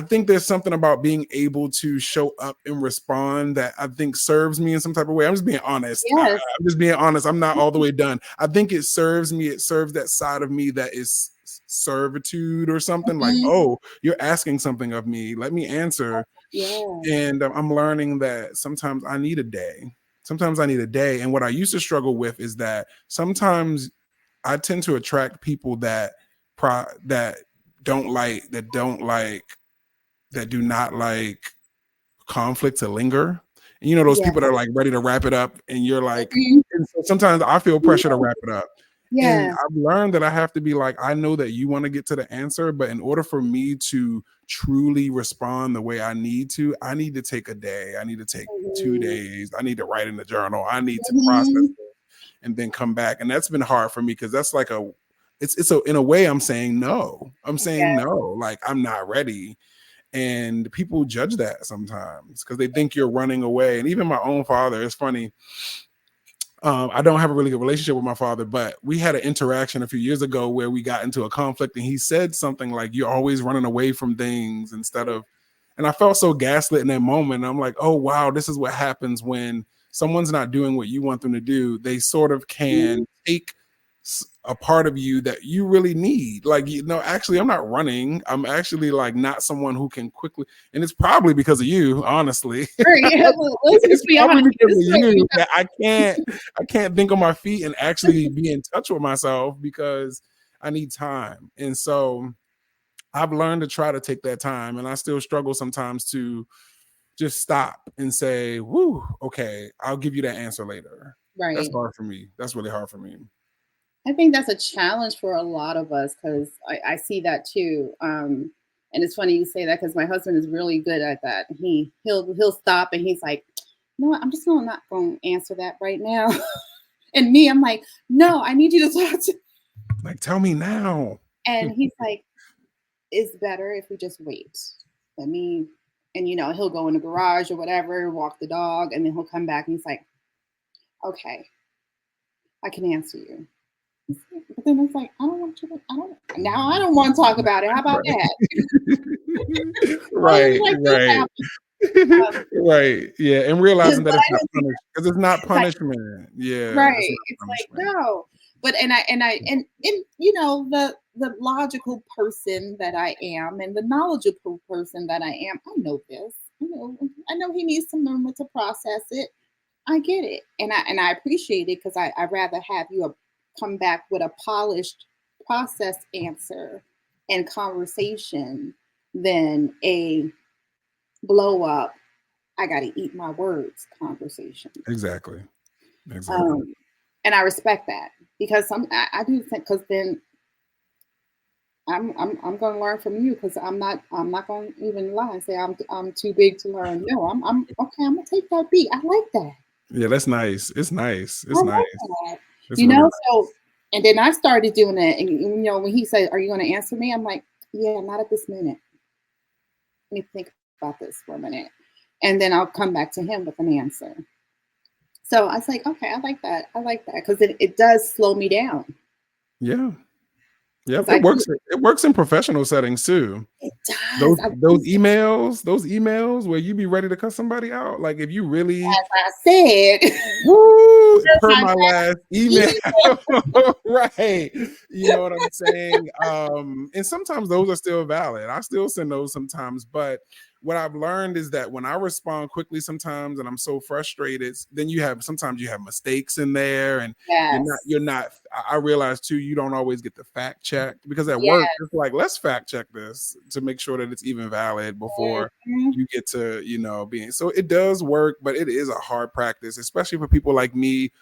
think there's something about being able to show up and respond that I think serves me in some type of way. I'm just being honest. Yes. I'm just being honest. I'm not all the way done. I think it serves me. It serves that side of me that is servitude or something, like, oh, you're asking something of me. Let me answer. Yeah. And I'm learning that sometimes I need a day. Sometimes I need a day. And what I used to struggle with is that sometimes I tend to attract people that do not like conflict to linger. And you know, those people that are like ready to wrap it up, and you're like, and so sometimes I feel pressure to wrap it up. And I've learned that I have to be like, I know that you want to get to the answer, but in order for me to truly respond the way I need to take a day. I need to take 2 days. I need to write in the journal. I need to process it and then come back. And that's been hard for me, because that's like in a way I'm saying no. I'm saying no, like I'm not ready. And people judge that sometimes because they think you're running away. And even my own father, it's funny. I don't have a really good relationship with my father, but we had an interaction a few years ago where we got into a conflict, and he said something like, you're always running away from things instead of, and I felt so gaslit in that moment. I'm like, oh, wow, this is what happens when someone's not doing what you want them to do. They sort of can take a part of you that you really need. Like, you know, actually, I'm not running. I'm actually like not someone who can quickly, and it's probably because of you, honestly. It's probably because of you that I can't think on my feet and actually be in touch with myself, because I need time. And so I've learned to try to take that time, and I still struggle sometimes to just stop and say, whoo, okay, I'll give you that answer later. Right. That's hard for me. That's really hard for me. I think that's a challenge for a lot of us, because I see that too. And it's funny you say that, because my husband is really good at that. He'll stop and he's like, you know what, I'm just not going to answer that right now. And me, I'm like, no, I need you to talk to me. Like, tell me now. And he's like, it's better if we just wait. And you know, he'll go in the garage or whatever, walk the dog, and then he'll come back and he's like, okay, I can answer you. But then it's like, I don't want to talk about it. How about that? Right. Right. Yeah. And realizing that it's not punishment. Yeah. Right. It's like, no. But and you know, the logical person that I am and the knowledgeable person that I am, I know this. I know he needs some moment to process it. I get it. And I appreciate it, because I'd rather have you come back with a polished process answer and conversation than a blow up, I got to eat my words conversation. Exactly. And I respect that, because I do think, because then I'm going to learn from you, because I'm not going to even lie and say I'm too big to learn. No, I'm okay. I'm gonna take that beat. I like that. Yeah, that's nice. It's nice. It's I nice. Like that. You know, nice. so, and then I started doing it. And you know, when he said, "Are you going to answer me?" I'm like, "Yeah, not at this minute. Let me think about this for a minute, and then I'll come back to him with an answer." So I was like, "Okay, I like that. I like that, because it does slow me down." Yeah. Yep, it works. It works in professional settings too. It does. Those emails where you be ready to cut somebody out. Like, if you really, as I said, woo, per my last email, right? You know what I'm saying? And sometimes those are still valid. I still send those sometimes, but what I've learned is that when I respond quickly sometimes, and I'm so frustrated, then sometimes you have mistakes in there, and you're not. I realize too, you don't always get the fact checked, because at work it's like, let's fact check this to make sure that it's even valid before you get to, you know, being. So it does work, but it is a hard practice, especially for people like me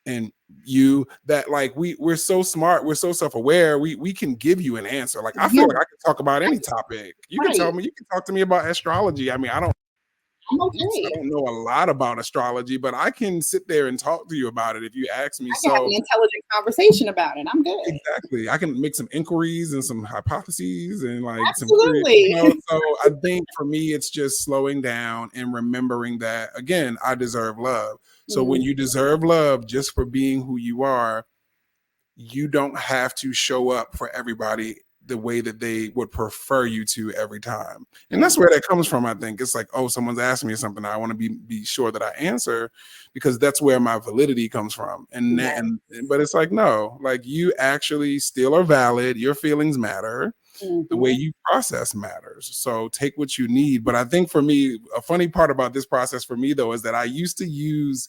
and you, that like we're so smart, we're so self-aware, we can give you an answer. Like, I feel like I can talk about any topic. You can tell me, you can talk to me about astrology. I mean, I'm I okay. don't know a lot about astrology, but I can sit there and talk to you about it if you ask me. I can have So an intelligent conversation about it. I'm good. exactly. I can make some inquiries and some hypotheses and like some theories, Absolutely. So I think for me, it's just slowing down and remembering that, again, I deserve love. So when Mm, you deserve love just for being who you are, you don't have to show up for everybody the way that they would prefer you to every time. And yeah. that's where that comes from. I think it's like, oh, someone's asking me something. I want to be sure that I answer, because that's where my validity comes from. Yeah. But it's like, no, like you actually still are valid. Your feelings matter. The way Mhm. you process matters. So take what you need. But I think for me, a funny part about this process for me though, is that I used to use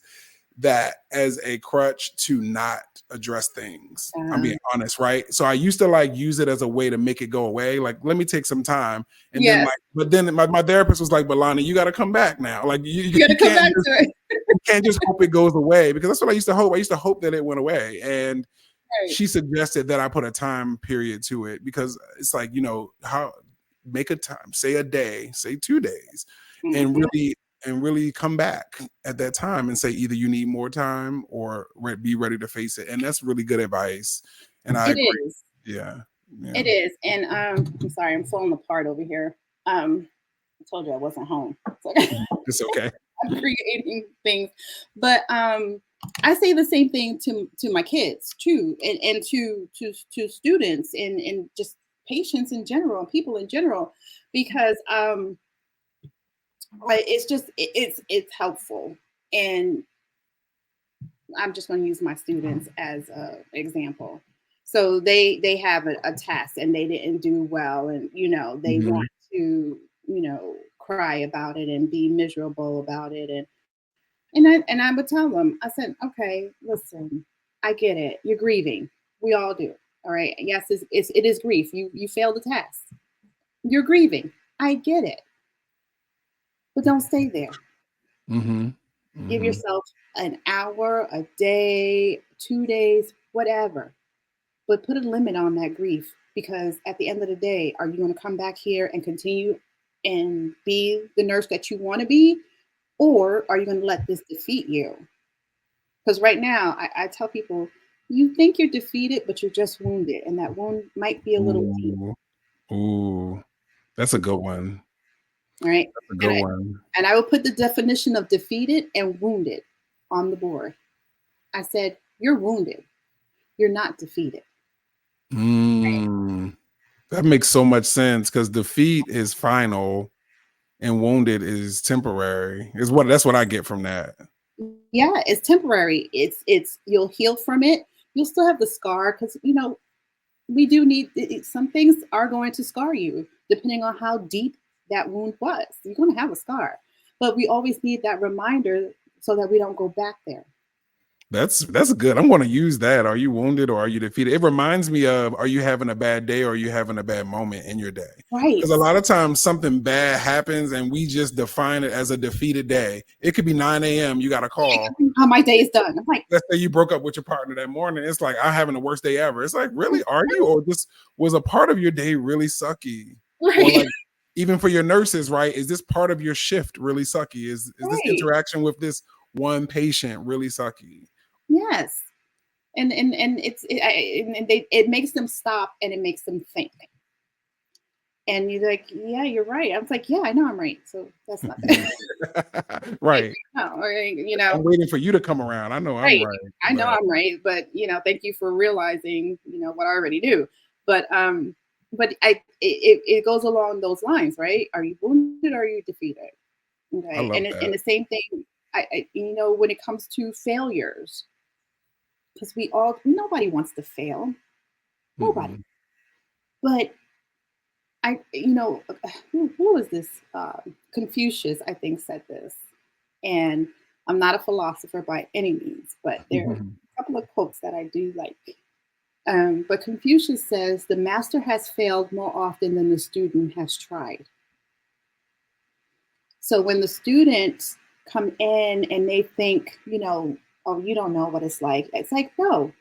that as a crutch to not address things. I'm Uh, being honest, right? So I used to like use it as a way to make it go away. Like, let me take some time. And then yes. like, but then my therapist was like, but Lonnie, you got to come back now. Like You got to come back to it. you can't just hope it goes away, because that's what I used to hope. I used to hope that it went away. And Right. she suggested that I put a time period to it, because it's like, how make a time, say a day, say 2 days, and Mhm. really come back at that time and say either you need more time or be ready to face it. And that's really good advice. And I It agree. is. Yeah. Yeah. It is. And I'm sorry, I'm falling apart over here. I told you I wasn't home. So It's okay. I'm creating things. But I say the same thing to my kids too, and to students and just patients in general, people in general, because it's just it's helpful. And I'm just going to use my students as an example. So they have a test and they didn't do well, and they Mhm. want to cry about it and be miserable about it, and I would tell them, I said, okay, listen, I get it. You're grieving. We all do. All right. Yes, it is grief. You failed the test. You're grieving. I get it. But don't stay there. Mhm. Give Mhm. yourself an hour, a day, 2 days, whatever. But put a limit on that grief, because at the end of the day, are you going to come back here and continue and be the nurse that you want to be? Or are you going to let this defeat you? Because right now, I tell people, you think you're defeated, but you're just wounded. And that wound might be a little deep, Ooh. Ooh. That's a good one. right? That's a And good I, one. and I will put the definition of defeated and wounded on the board. I said, you're wounded. You're not defeated. Mm. That makes so much sense, because defeat is final and wounded is temporary. That's what I get from that. Yeah, it's temporary. It's you'll heal from it. You'll still have the scar, because we do need some things are going to scar you depending on how deep that wound was. You're going to have a scar, but we always need that reminder so that we don't go back there. That's good. I'm going to use that. Are you wounded or are you defeated? It reminds me of, are you having a bad day or are you having a bad moment in your day? Right. Because a lot of times something bad happens and we just define it as a defeated day. It could be 9 a.m. You got a call. How my day is done. I'm like, Let's say you broke up with your partner that morning. It's like, I'm having the worst day ever. It's like, really? Are you? Or just was a part of your day really sucky? Or right, like, even for your nurses, right? Is this part of your shift really sucky? Is this right, interaction with this one patient really sucky? yes, and it makes them stop and it makes them think. And you're like, yeah, you're right. I was like, yeah, I know I'm right. So that's not right. Right. No, or, I'm waiting for you to come around. I know I'm right. right, I know but I'm right, but thank you for realizing, what I already do. But it goes along those lines, right? Are you wounded or are you defeated? I Okay. love And that. the same thing, when it comes to failures, because nobody wants to fail. Nobody. Mhm. But who was this? Confucius, I think, said this. And I'm not a philosopher by any means, but there are a couple of quotes that I do like. But Confucius says, the master has failed more often than the student has tried. So when the students come in and they think, oh, you don't know what it's like, no,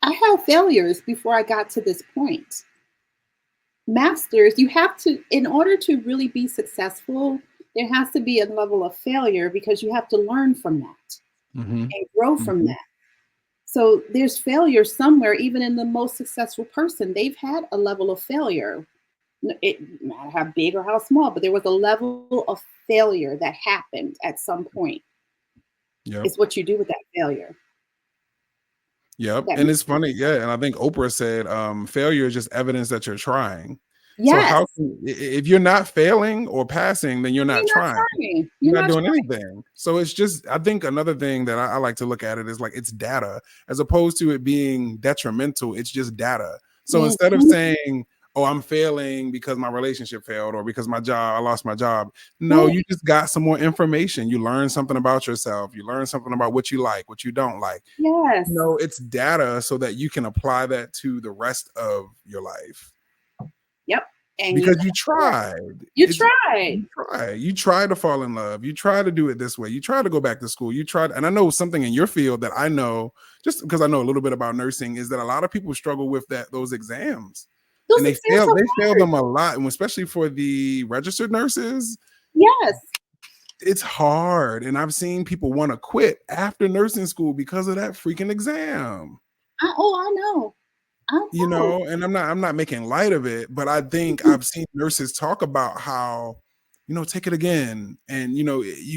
I had failures before I got to this point. Masters, you have to, in order to really be successful, there has to be a level of failure because you have to learn from that Mm-hmm. and grow from Mm-hmm. that. So there's failure somewhere, even in the most successful person. They've had a level of failure. It matter how big or how small, but there was a level of failure that happened at some point. Yep. It's what you do with that failure. Yep. That And it's funny, yeah. And I think Oprah said, failure is just evidence that you're trying. So yes, if you're not failing or passing, then you're not you're not trying. trying. You're You're not not doing trying. anything. So it's just, I think another thing that I like to look at it is like it's data as opposed to it being detrimental. It's just data. So instead of Mhm. saying, oh, I'm failing because my relationship failed or because I lost my job. No, Right. you just got some more information. You learn something about yourself. You learn something about what you like, what you don't like. Yes. It's data so that you can apply that to the rest of your life Yep. And you because you tried. you It's tried. you try to fall in love, you try to do it this way, you try to go back to school, you tried. And I know something in your field that I know, just because I know a little bit about nursing, is that a lot of people struggle with those exams, Those and exams are they fail hard. them a lot, and especially for the registered nurses, Yes. it's hard. And I've seen people want to quit after nursing school because of that freaking exam. I know. I know. And I'm not making light of it, but I think I've seen nurses talk about how, take it again. And you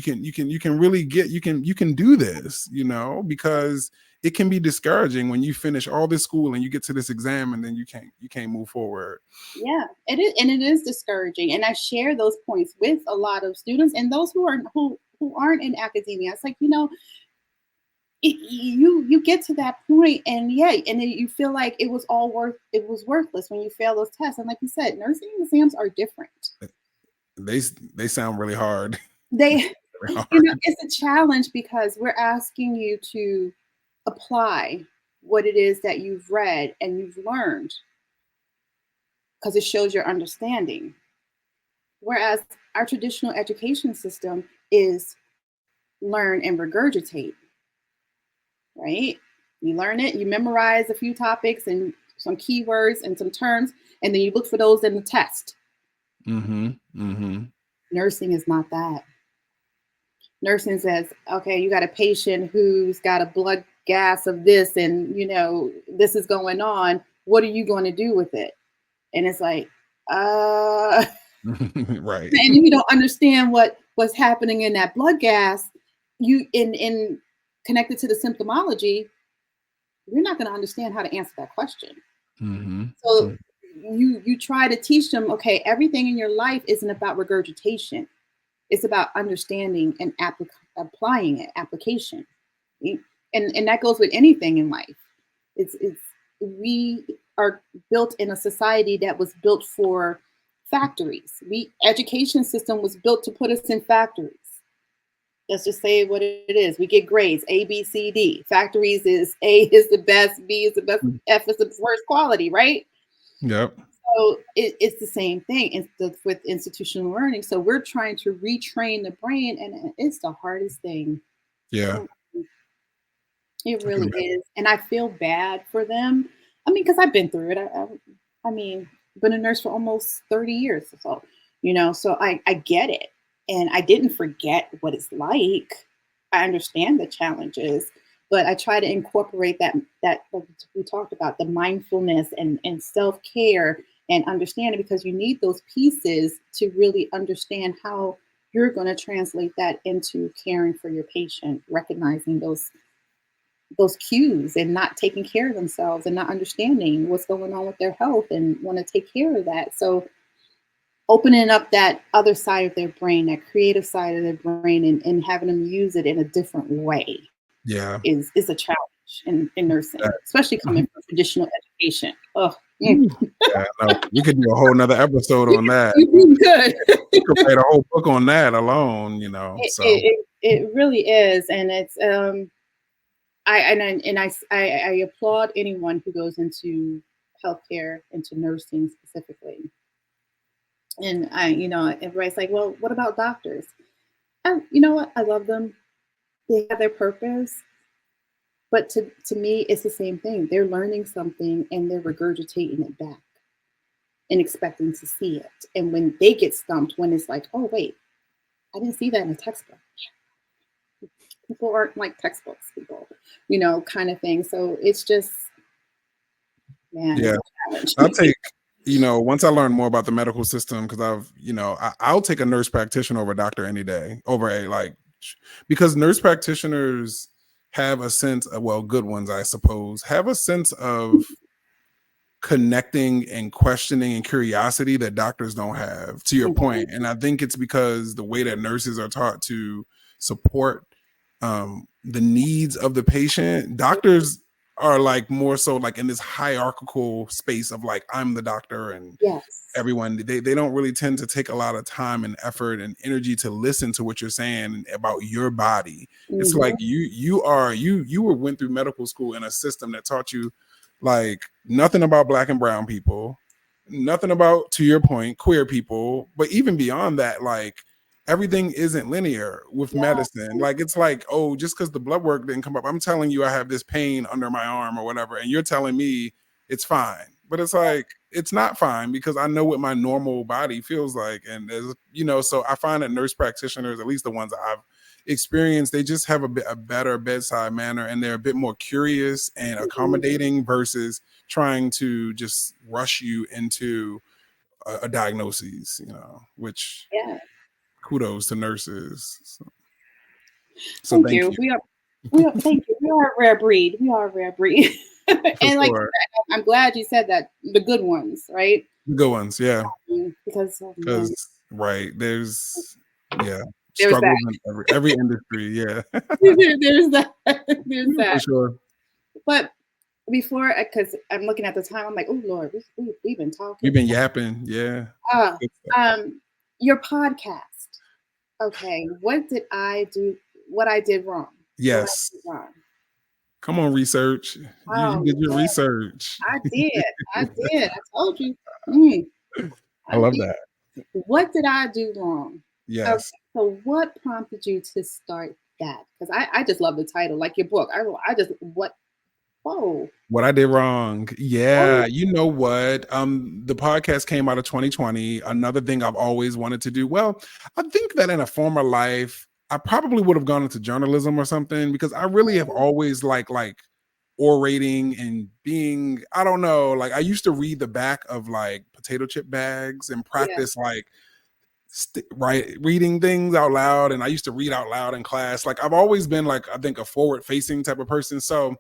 can really you can do this, because it can be discouraging when you finish all this school and you get to this exam and then you can't move forward. Yeah, it is, and it is discouraging. And I share those points with a lot of students and those who aren't in academia. It's like, you get to that point, and yeah, and then you feel like it was worthless when you fail those tests. And like you said, nursing exams are different. They they sound really hard. They, Very hard. it's a challenge because we're asking you to apply what it is that you've read and you've learned because it shows your understanding. Whereas our traditional education system is learn and regurgitate, right? You learn it, you memorize a few topics and some keywords and some terms, and then you look for those in the test. Mm-hmm. Mm-hmm. Nursing is not that. Nursing says, okay, you got a patient who's got a blood gas of this, and this is going on. What are you going to do with it? And it's like, Right. and you don't understand what's happening in that blood gas. You in connected to the symptomology, you're not going to understand how to answer that question. Mm-hmm. So you try to teach them, okay, everything in your life isn't about regurgitation. It's about understanding and applying it, application. And that goes with anything in life. It's we are built in a society that was built for factories. Education system was built to put us in factories. Let's just say what it is. We get grades A, B, C, D. Factories is A is the best, B is the best, F is the worst quality, right? Yep. So it's the same thing with institutional learning. So we're trying to retrain the brain, and it's the hardest thing. Yeah. It really is. And I feel bad for them. I mean, because I've been through it. I mean, been a nurse for almost 30 years or so, so I get it. And I didn't forget what it's like. I understand the challenges, but I try to incorporate that what we talked about, the mindfulness and self-care and understanding, because you need those pieces to really understand how you're going to translate that into caring for your patient, recognizing those cues and not taking care of themselves and not understanding what's going on with their health and want to take care of that. So opening up that other side of their brain, that creative side of their brain, and having them use it in a different way Yeah. is a challenge in nursing, especially coming from traditional education. Oh, Yeah, no, we could do a whole nother episode on that. you good. You could write a whole book on that alone, It, so. it, it really is, and it's I applaud anyone who goes into healthcare, into nursing specifically. And everybody's like, well, what about doctors? And you know what? I love them. They have their purpose. But to me, it's the same thing. They're learning something and they're regurgitating it back and expecting to see it. And when they get stumped, when it's like, oh, wait, I didn't see that in a textbook. People aren't like textbooks people, you know, kind of thing. So it's just, man, it's Yeah. a challenge. I'll take, once I learn more about the medical system, because I'll take a nurse practitioner over a doctor any day, over a because nurse practitioners have a sense of, well, good ones, I suppose, have a sense of connecting and questioning and curiosity that doctors don't have, to your point. And I think it's because the way that nurses are taught to support the needs of the patient, doctors are like more so like in this hierarchical space of like, I'm the doctor and Yes. everyone, they don't really tend to take a lot of time and effort and energy to listen to what you're saying about your body. It's like you went through medical school in a system that taught you like nothing about Black and brown people, nothing about, to your point, queer people, but even beyond that, like everything isn't linear with medicine. Like it's like, oh, just because the blood work didn't come up, I'm telling you I have this pain under my arm or whatever, and you're telling me it's fine. But it's like, it's not fine because I know what my normal body feels like. And there's, so I find that nurse practitioners, at least the ones that I've experienced, they just have a better bedside manner, and they're a bit more curious and accommodating versus trying to just rush you into a diagnosis, which kudos to nurses. So Thank thank you. you. Thank you. We are a rare breed. We are a rare breed. And like, Sure. I'm glad you said that, the good ones, right? Good ones, yeah. Because right, there's there's that. struggles in every industry, yeah. There's that. There's For that. sure. But before, because I'm looking at the time, I'm like, oh Lord, we've been talking. We've been yapping, yeah. Your podcast. Okay, what did I do? What I did wrong? Yes. Come on, research. You did your research. I did. I told you. I love that. What did I do wrong? Yes. Okay, so what prompted you to start that? Because I just love the title, like your book. What I did wrong. Yeah. You know what? The podcast came out of 2020. Another thing I've always wanted to do. Well, I think that in a former life, I probably would have gone into journalism or something, because I really have always like orating and being, I don't know, like I used to read the back of like potato chip bags and practice reading things out loud. And I used to read out loud in class. Like I've always been like, I think, a forward facing type of person. So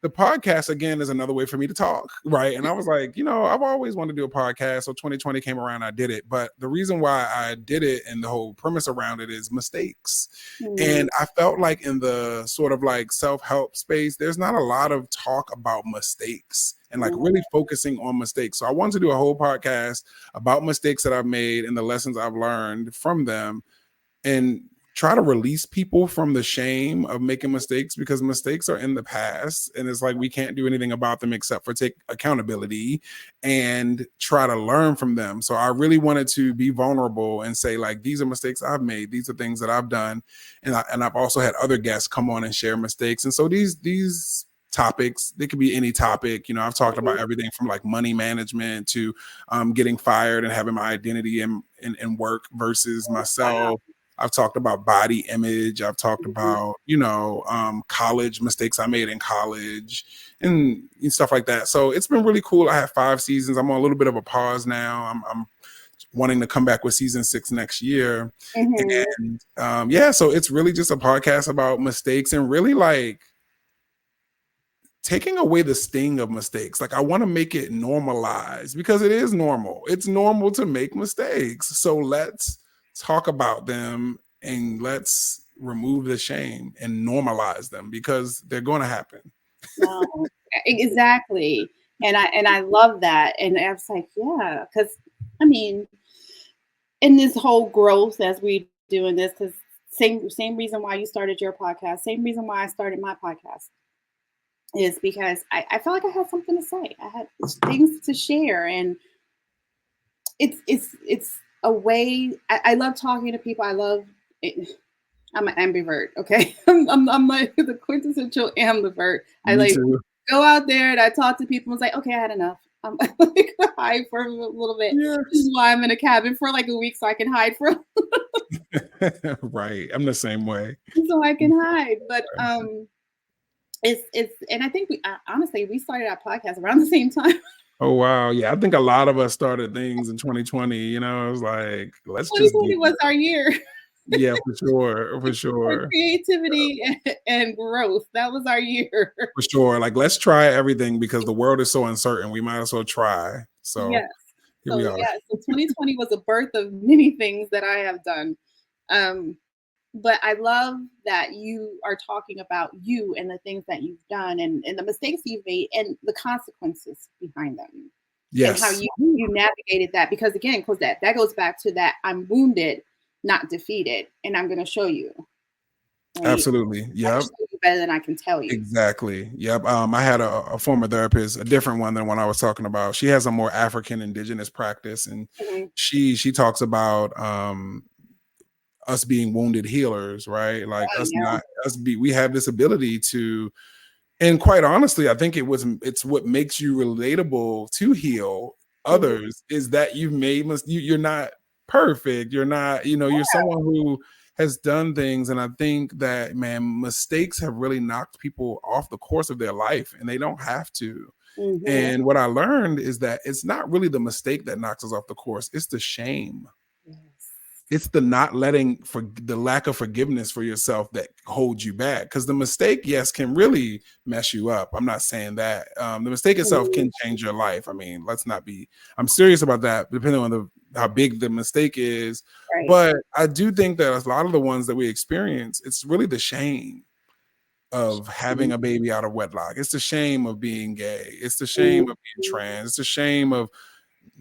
the podcast, again, is another way for me to talk, right? And I was like, I've always wanted to do a podcast. So 2020 came around, I did it. But the reason why I did it and the whole premise around it is mistakes. And I felt like in the sort of like self-help space, there's not a lot of talk about mistakes and like really focusing on mistakes. So I wanted to do a whole podcast about mistakes that I've made and the lessons I've learned from them, and try to release people from the shame of making mistakes, because mistakes are in the past and it's like we can't do anything about them except for take accountability and try to learn from them. So I really wanted to be vulnerable and say, like, these are mistakes I've made, these are things that I've done, and I've also had other guests come on and share mistakes. And so these topics, they could be any topic. I've talked about everything from like money management to getting fired and having my identity in work versus myself. I've talked about body image. I've talked about, college mistakes I made in college and stuff like that. So it's been really cool. I have 5 seasons. I'm on a little bit of a pause now. I'm wanting to come back with season 6 next year. And so it's really just a podcast about mistakes and really like taking away the sting of mistakes. Like I want to make it normalized, because it is normal. It's normal to make mistakes. So let's talk about them and let's remove the shame and normalize them, because they're going to happen. No, exactly. And I love that. And I was like, yeah, because I mean, in this whole growth as we doing this, because same reason why you started your podcast, same reason why I started my podcast, is because I felt like I had something to say. I had things to share, and it's a way. I love talking to people. I love it. I'm an ambivert. Okay, I'm like the quintessential ambivert. I like go out there and I talk to people. And it's like, okay, I had enough. I'm like hide for a little bit. Yeah. This is why I'm in a cabin for like a week, so I can hide from Right. I'm the same way. so I can hide. But it's and I think we honestly we started our podcast around the same time. Oh, wow. Yeah, I think a lot of us started things in 2020, it was like, let's just do 2020 was our year yeah, for sure, for for sure, creativity and growth. That was our year. for sure. Like, let's try everything because the world is so uncertain. We might as well try. So Yes. here we So are. yeah, so 2020 was a birth of many things that I have done. Um, but I love that you are talking about you and the things that you've done and the mistakes you've made and the consequences behind them and how Yes, you navigated that because again because that goes back to that I'm wounded not defeated and I'm going to show you right absolutely. I can Yep. show you better than I can tell you. Exactly. Yep. I had a former therapist, a different one than one I was talking about. She has a more African indigenous practice, and Mhm. she talks about us being wounded healers, right? Like Oh, us yeah. not us be we have this ability to, and quite honestly, I think it's what makes you relatable to heal Mhm. others is that you're not perfect. You're not, you're someone who has done things. And I think that, man, mistakes have really knocked people off the course of their life and they don't have to. Mhm. And what I learned is that it's not really the mistake that knocks us off the course, it's the shame. Yes. It's the not letting for the lack of forgiveness for yourself that holds you back. Because the mistake, yes, can really mess you up. I'm not saying that. The mistake itself Mhm. can change your life. I mean, let's not be. I'm serious about that, depending on how big the mistake is. Right. But I do think that a lot of the ones that we experience, it's really the shame of having Mhm. a baby out of wedlock. It's the shame of being gay. It's the shame of being Mhm. trans. It's the shame of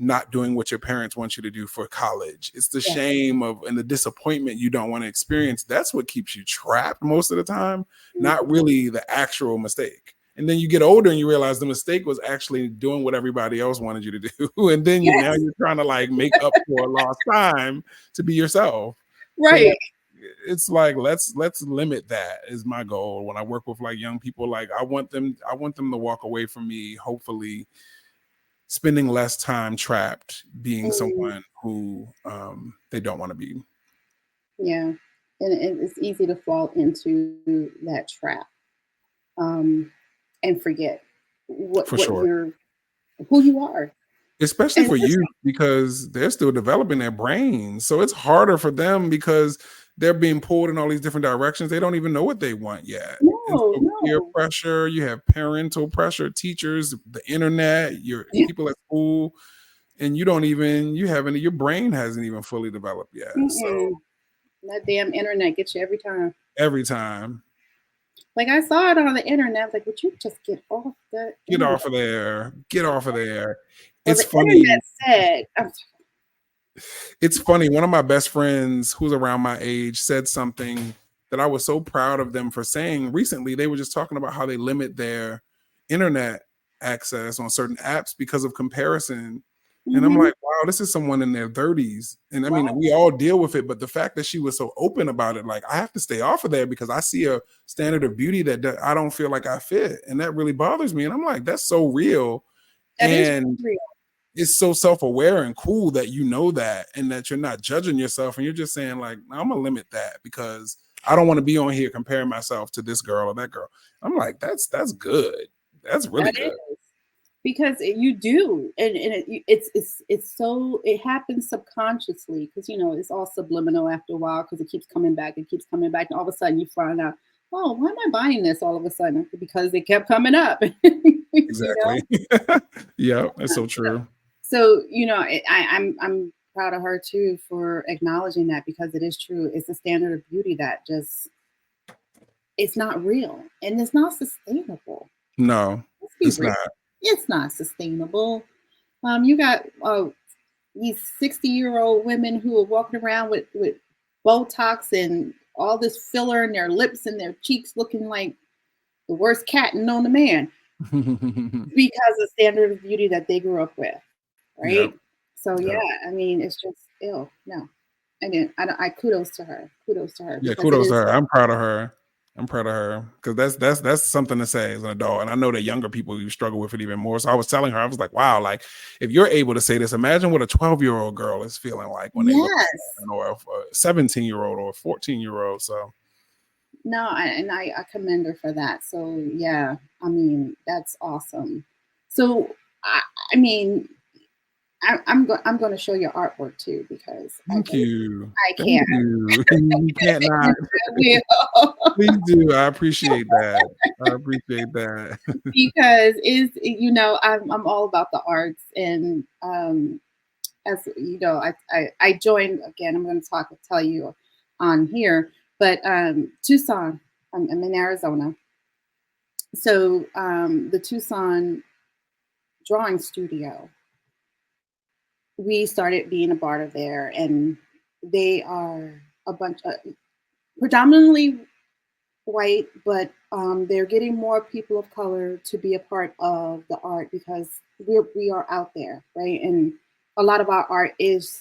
not doing what your parents want you to do for college. It's the Yes. shame of and the disappointment you don't want to experience. That's what keeps you trapped most of the time, not really the actual mistake. And then you get older and you realize the mistake was actually doing what everybody else wanted you to do. And then now Yes. you're trying to like make up for lost time to be yourself. So Right. it's like let's limit that is my goal when I work with like young people. Like I want them to walk away from me, hopefully spending less time trapped being Mhm. someone who they don't want to be. Yeah. And it's easy to fall into that trap um, and forget For what sure, you're who you are. especially And for especially youth because they're still developing their brains, so it's harder for them because they're being pulled in all these different directions. They don't even know what they want yet. And no, so peer no. pressure, you have parental pressure, teachers, the internet, your people at school, and your brain hasn't even fully developed yet. So Mm-mm. That damn internet gets you every time. every time, Like I saw it on the internet. Like, would you just get off the get internet? off of there, get off of there. Well, It's the funny. internet said, It's funny. One of my best friends who's around my age said something that I was so proud of them for saying recently. They were just talking about how they limit their internet access on certain apps because of comparison. And I'm mm-hmm, like, wow, this is someone in their 30s. And I mean, right, we all deal with it, but the fact that she was so open about it, like, I have to stay off of there because I see a standard of beauty that I don't feel like I fit. And that really bothers me. And I'm like, that's so real. that is And real. it's so self-aware and cool that you know that and that you're not judging yourself and you're just saying like, I'm gonna limit that because I don't want to be on here comparing myself to this girl or that girl. I'm like, that's good. That's really That good. is because you do, and it's so it happens subconsciously because it's all subliminal after a while because it keeps coming back, it keeps coming back, and all of a sudden you find out, oh, why am I buying this all of a sudden? Because it kept coming up, you know. Exactly. Yeah, it's so true. So I'm proud of her too for acknowledging that because it is true. It's a standard of beauty that just it's not real and it's not sustainable. No, Let's be it's real. not. It's not sustainable. You got these 60-year-old women who are walking around with Botox and all this filler in their lips and their cheeks looking like the worst cat known to man because of standard of beauty that they grew up with, Yep. right? So yeah, Yep. I mean, it's just ill. No, again, I kudos to her. Kudos to her Yeah, because it kudos to is. her. I'm proud of her. I'm proud of her, because that's something to say as an adult. And I know that younger people, you struggle with it even more. So I was telling her, I was like, wow, like if you're able to say this, imagine what a 12-year-old girl is feeling like when they look at Yes. someone, or a 17-year-old or a 14-year-old. So No, I commend her for that. So yeah, I mean that's awesome. So I, I mean I'm going to show your artwork too because thank you. I Thank can. you. You can't not. I will. Please do. I appreciate that. I appreciate that. Because I'm all about the arts and as you know I joined again. I'm going to tell you on here, but Tucson. I'm in Arizona, so the Tucson drawing studio. We started being a part of there, and they are a bunch of predominantly white, but they're getting more people of color to be a part of the art because we are out there, right? And a lot of our art is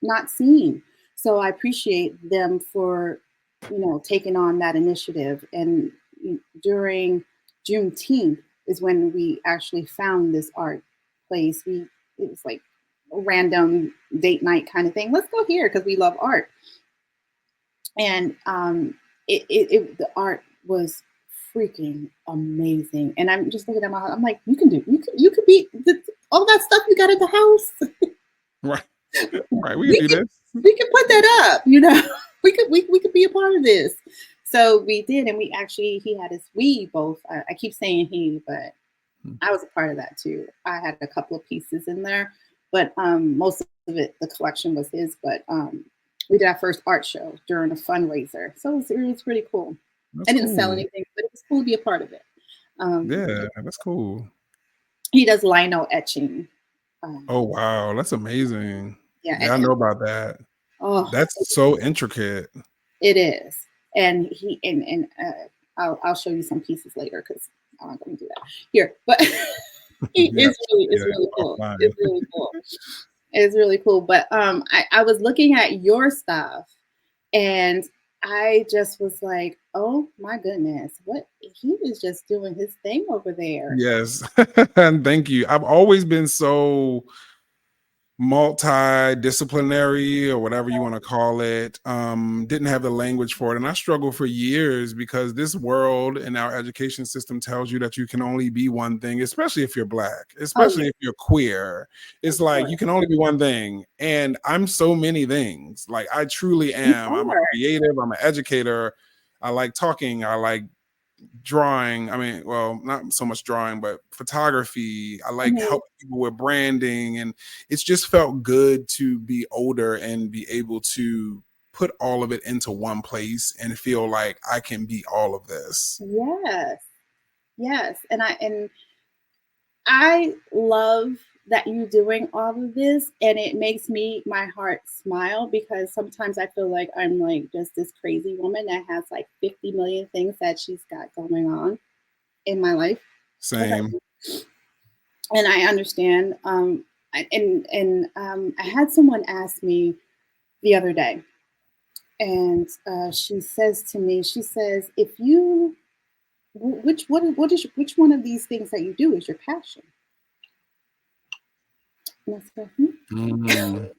not seen. So I appreciate them for, taking on that initiative. And during Juneteenth is when we actually found this art place. It was like a random date night kind of thing. Let's go here because we love art. And the art was freaking amazing. And I'm just looking at my house. I'm like, you could be all that stuff you got at the house. Right. Right. We can do this. We could put that up, we could be a part of this. So we did, and he had we both. I keep saying he, but I was a part of that too. I had a couple of pieces in there, but most of it, the collection was his. But we did our first art show during a fundraiser, so it was pretty cool. That's I didn't sell cool. anything, but it was cool to be a part of it. Yeah, that's cool. He does lino etching. Oh wow, that's amazing. Yeah, Yeah, I know about that. oh, That's so intricate. it is. And I'll show you some pieces later because I'm not going to do that here. But Yes. it's Yeah, really cool. offline. It's really cool. It's really cool. But I was looking at your stuff, and I just was like, oh my goodness, what he is just doing his thing over there. Yes. And thank you. I've always been so multidisciplinary, or whatever you want to call it. Didn't have the language for it, and I struggled for years because this world and our education system tells you that you can only be one thing, especially if you're Black, Oh especially yeah, if you're queer. It's of like you course. can only be one thing, and I'm so many things. Like I truly You am. I'm a are. creative, I'm an educator, I like talking, I like drawing. I mean, well, not so much drawing, but photography. I like Mhm. helping people with branding, and it's just felt good to be older and be able to put all of it into one place and feel like I can be all of this. Yes, yes, and I love that you're doing all of this, and it makes my heart smile because sometimes I feel like I'm like just this crazy woman that has like 50 million things that she's got going on in my life. Same. And I understand. I had someone ask me the other day, and she says to me, she says, "If you, which one of these things that you do is your passion?" And I said, hmm. Mm.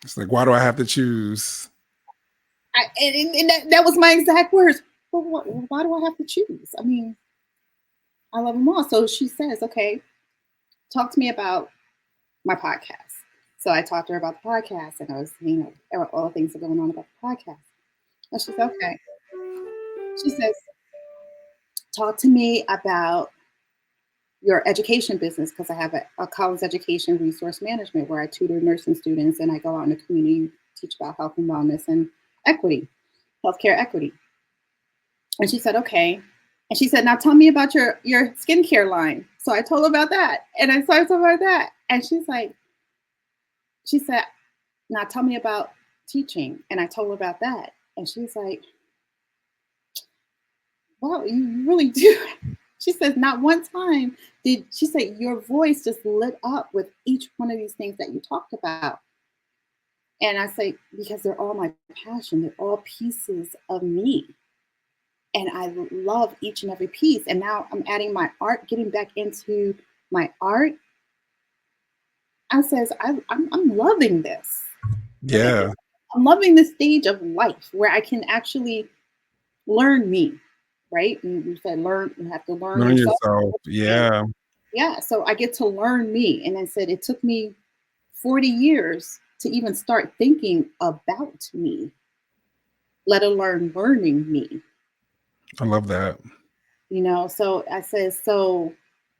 It's like, why do I have to choose? That was my exact words. Well, why do I have to choose? I mean, I love them all. So she says, okay, talk to me about my podcast. So I talked to her about the podcast, and I was, all the things that are going on about the podcast. And she said, okay. She says, talk to me about your education business because I have a college education resource management where I tutor nursing students and I go out in the community, teach about health and wellness and equity, healthcare equity. And she said, okay. And she said, now tell me about your skincare line. So I told her about that. And I told her about that. And she said, now tell me about teaching. And I told her about that. And she's like, wow, you really do. She says, not one time she said, your voice just lit up with each one of these things that you talked about. And I say, because they're all my passion. They're all pieces of me. And I love each and every piece. And now I'm adding my art, getting back into my art. I says, I'm loving this. Yeah. I'm loving this stage of life where I can actually learn me, right? And you said learn, you have to learn Learn yourself. yourself. Yeah. Yeah. So I get to learn me. And I said, it took me 40 years to even start thinking about me, let alone learning me. I love that. So I said, so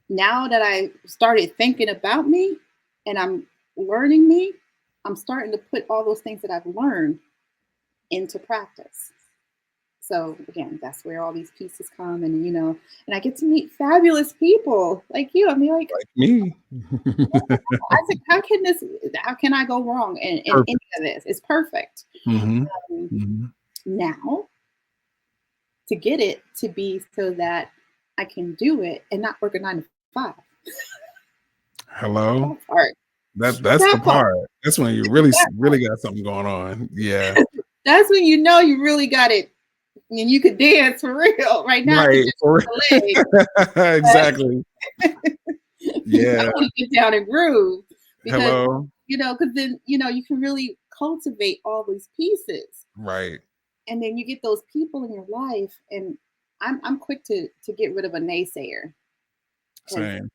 now that I started thinking about me and I'm learning me, I'm starting to put all those things that I've learned into practice. So again, that's where all these pieces come, and I get to meet fabulous people like you. I mean, like Me. I said, how can I go wrong in any Perfect. of this? It's perfect. Mm-hmm. Um, Mm-hmm. Now to get it to be so that I can do it and not work a 9 to 5. Hello. That part. That's the That part. part. That's when you really got something going on. Yeah. That's when you know you really got it and you could dance for real. Right now, I Right. just the Exactly. legs. I Yeah. want to get down and groove because Hello. because then you can really cultivate all these pieces, Right. and then you get those people in your life. And I'm quick to get rid of a naysayer because Same.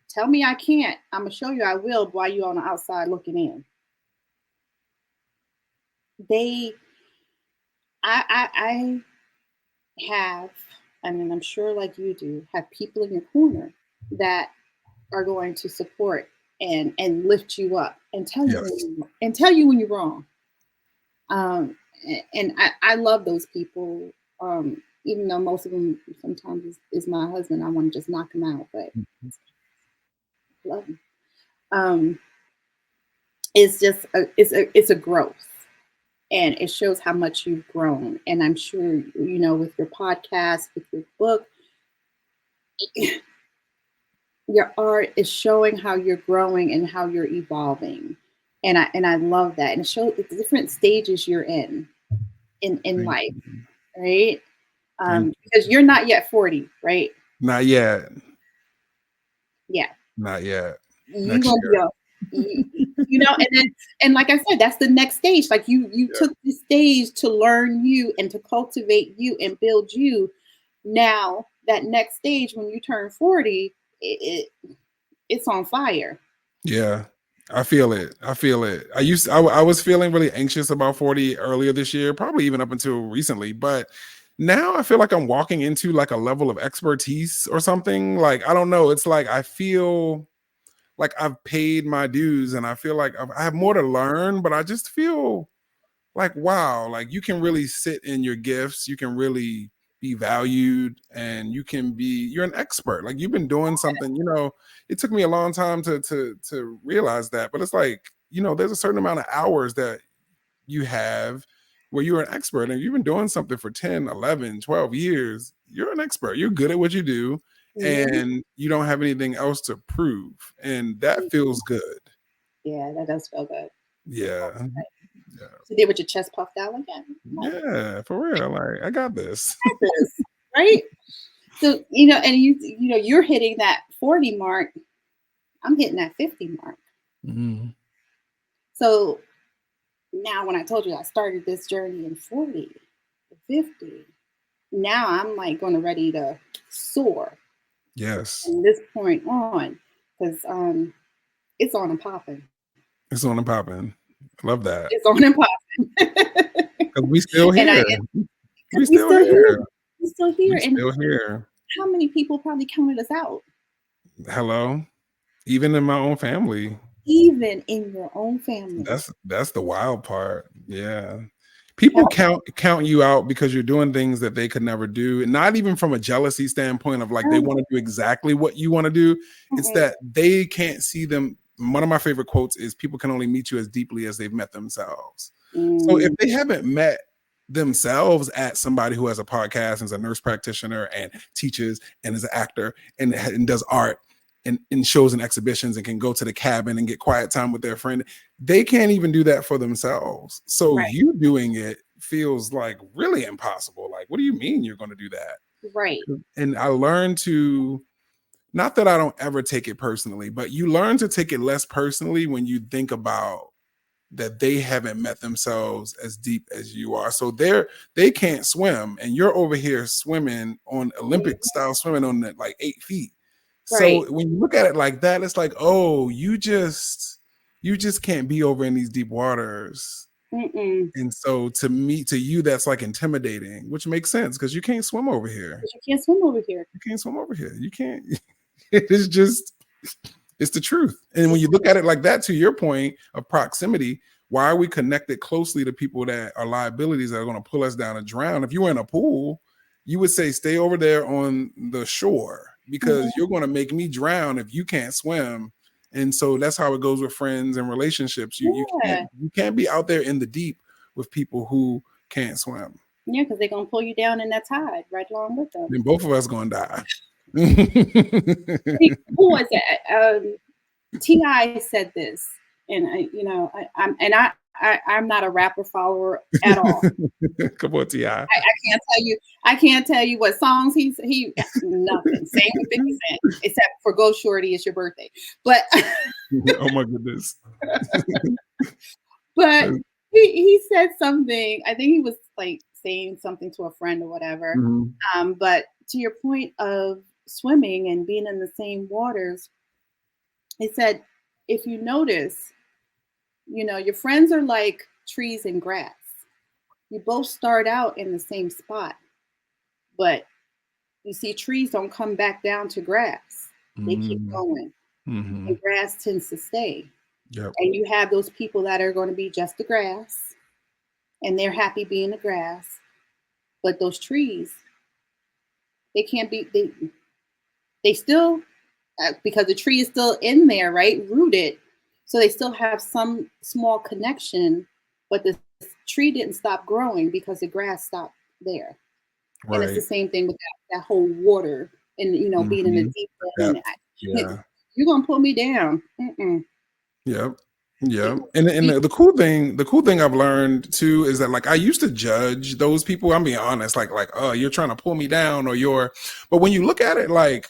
tell me I can't. I'm gonna show you I will while you on the outside looking in. They, I have, I mean, I'm sure like you do, have people in your corner that are going to support and lift you up and tell you Yes. when you're wrong. And I love those people. Even though most of them sometimes is my husband, I want to just knock him out, but I love him. Um, it's just it's a growth, and it shows how much you've grown. And I'm sure with your podcast, with your book, your art is showing how you're growing and how you're evolving. And I love that. And it shows the different stages you're in Thank life, you. right? Thank you. Because you're not yet 40, right? Not yet. Yeah. Not yet. You're Next gonna be year. and like I said, that's the next stage. Like you Yeah. took the stage to learn you and to cultivate you and build you. Now that next stage when you turn 40, it's on fire. Yeah. I feel it. I feel it. I was feeling really anxious about 40 earlier this year, probably even up until recently, but now I feel like I'm walking into like a level of expertise or something. Like I don't know, it's like I feel like I've paid my dues and I feel like I have more to learn, but I just feel like wow, like you can really sit in your gifts, you can really be valued, and you're an expert. Like you've been doing something, it took me a long time to realize that, but it's like, there's a certain amount of hours that you have where you're an expert, and you've been doing something for 10, 11, 12 years. You're an expert, you're good at what you do, Mhm. and you don't have anything else to prove, and that feels good. Yeah, that does feel good. Yeah. So did with your chest puffed out again. Yeah, for real. Like, I got this. This, right? So and you're hitting that 40 mark. I'm hitting that 50 mark. Mhm. So now, when I told you I started this journey in 40, 50, now I'm like going to ready to soar Yes. from this point on because it's on and popping. It's on and popping. I love that. It's on and popping. 'Cause we still And here. We we still still here. here. We still here. We And still here. how many people probably counted us out? Hello? Even in my own family. Even in your own family. That's the wild part. Yeah. People count you out because you're doing things that they could never do. And not even from a jealousy standpoint of like they want to do exactly what you want to do. It's that they can't see them. One of my favorite quotes is people can only meet you as deeply as they've met themselves. So if they haven't met themselves at somebody who has a podcast and is a nurse practitioner and teaches and is an actor and does art and shows and exhibitions and can go to the cabin and get quiet time with their friend, they can't even do that for themselves. So Right. you doing it, feels like really impossible. Like, what do you mean you're going to do that? Right. And I learned to, not that I don't ever take it personally, but you learn to take it less personally when you think about that they haven't met themselves as deep as you are. So they can't swim, and you're over here swimming on Olympic style swimming on like 8 feet. Right. So when you look at it like that, it's like, oh, you just can't be over in these deep waters. Mm-mm. And so to you, that's like intimidating, which makes sense because you can't swim over here. You can't swim over here. You can't swim over here. You can't. It's just, it's the truth. And when you look at it like that, to your point of proximity, why are we connected closely to people that are liabilities that are going to pull us down and drown? If you were in a pool, you would say, stay over there on the shore because you're going to make me drown if you can't swim. And so that's how it goes with friends and relationships. You can't be out there in the deep with people who can't swim. Yeah, because they're going to pull you down in that tide right along with them. Then both of us going to die. Who was that? T.I. said this, and I'm not a rapper follower at all. Come on, T.I. I can't tell you what songs he nothing. Same with 50 Cent, except for Go Shorty, it's your birthday. But oh my goodness. But he said something. I think he was like saying something to a friend or whatever. Mm-hmm. But to your point of swimming and being in the same waters, he said, if you notice, your friends are like trees and grass. You both start out in the same spot, but you see, trees don't come back down to grass. They keep going. Mm-hmm. And grass tends to stay. Yep. And you have those people that are going to be just the grass, and they're happy being the grass. But those trees, they can't be, they still, because the tree is still in there, right? Rooted. So they still have some small connection, but the tree didn't stop growing because the grass stopped there. Right. And it's the same thing with that whole water and, being in the deep end. You're going to pull me down. Mm-mm. Yep. Yeah. And the cool thing I've learned too is that like I used to judge those people. I'm being honest, like, oh, you're trying to pull me down but when you look at it like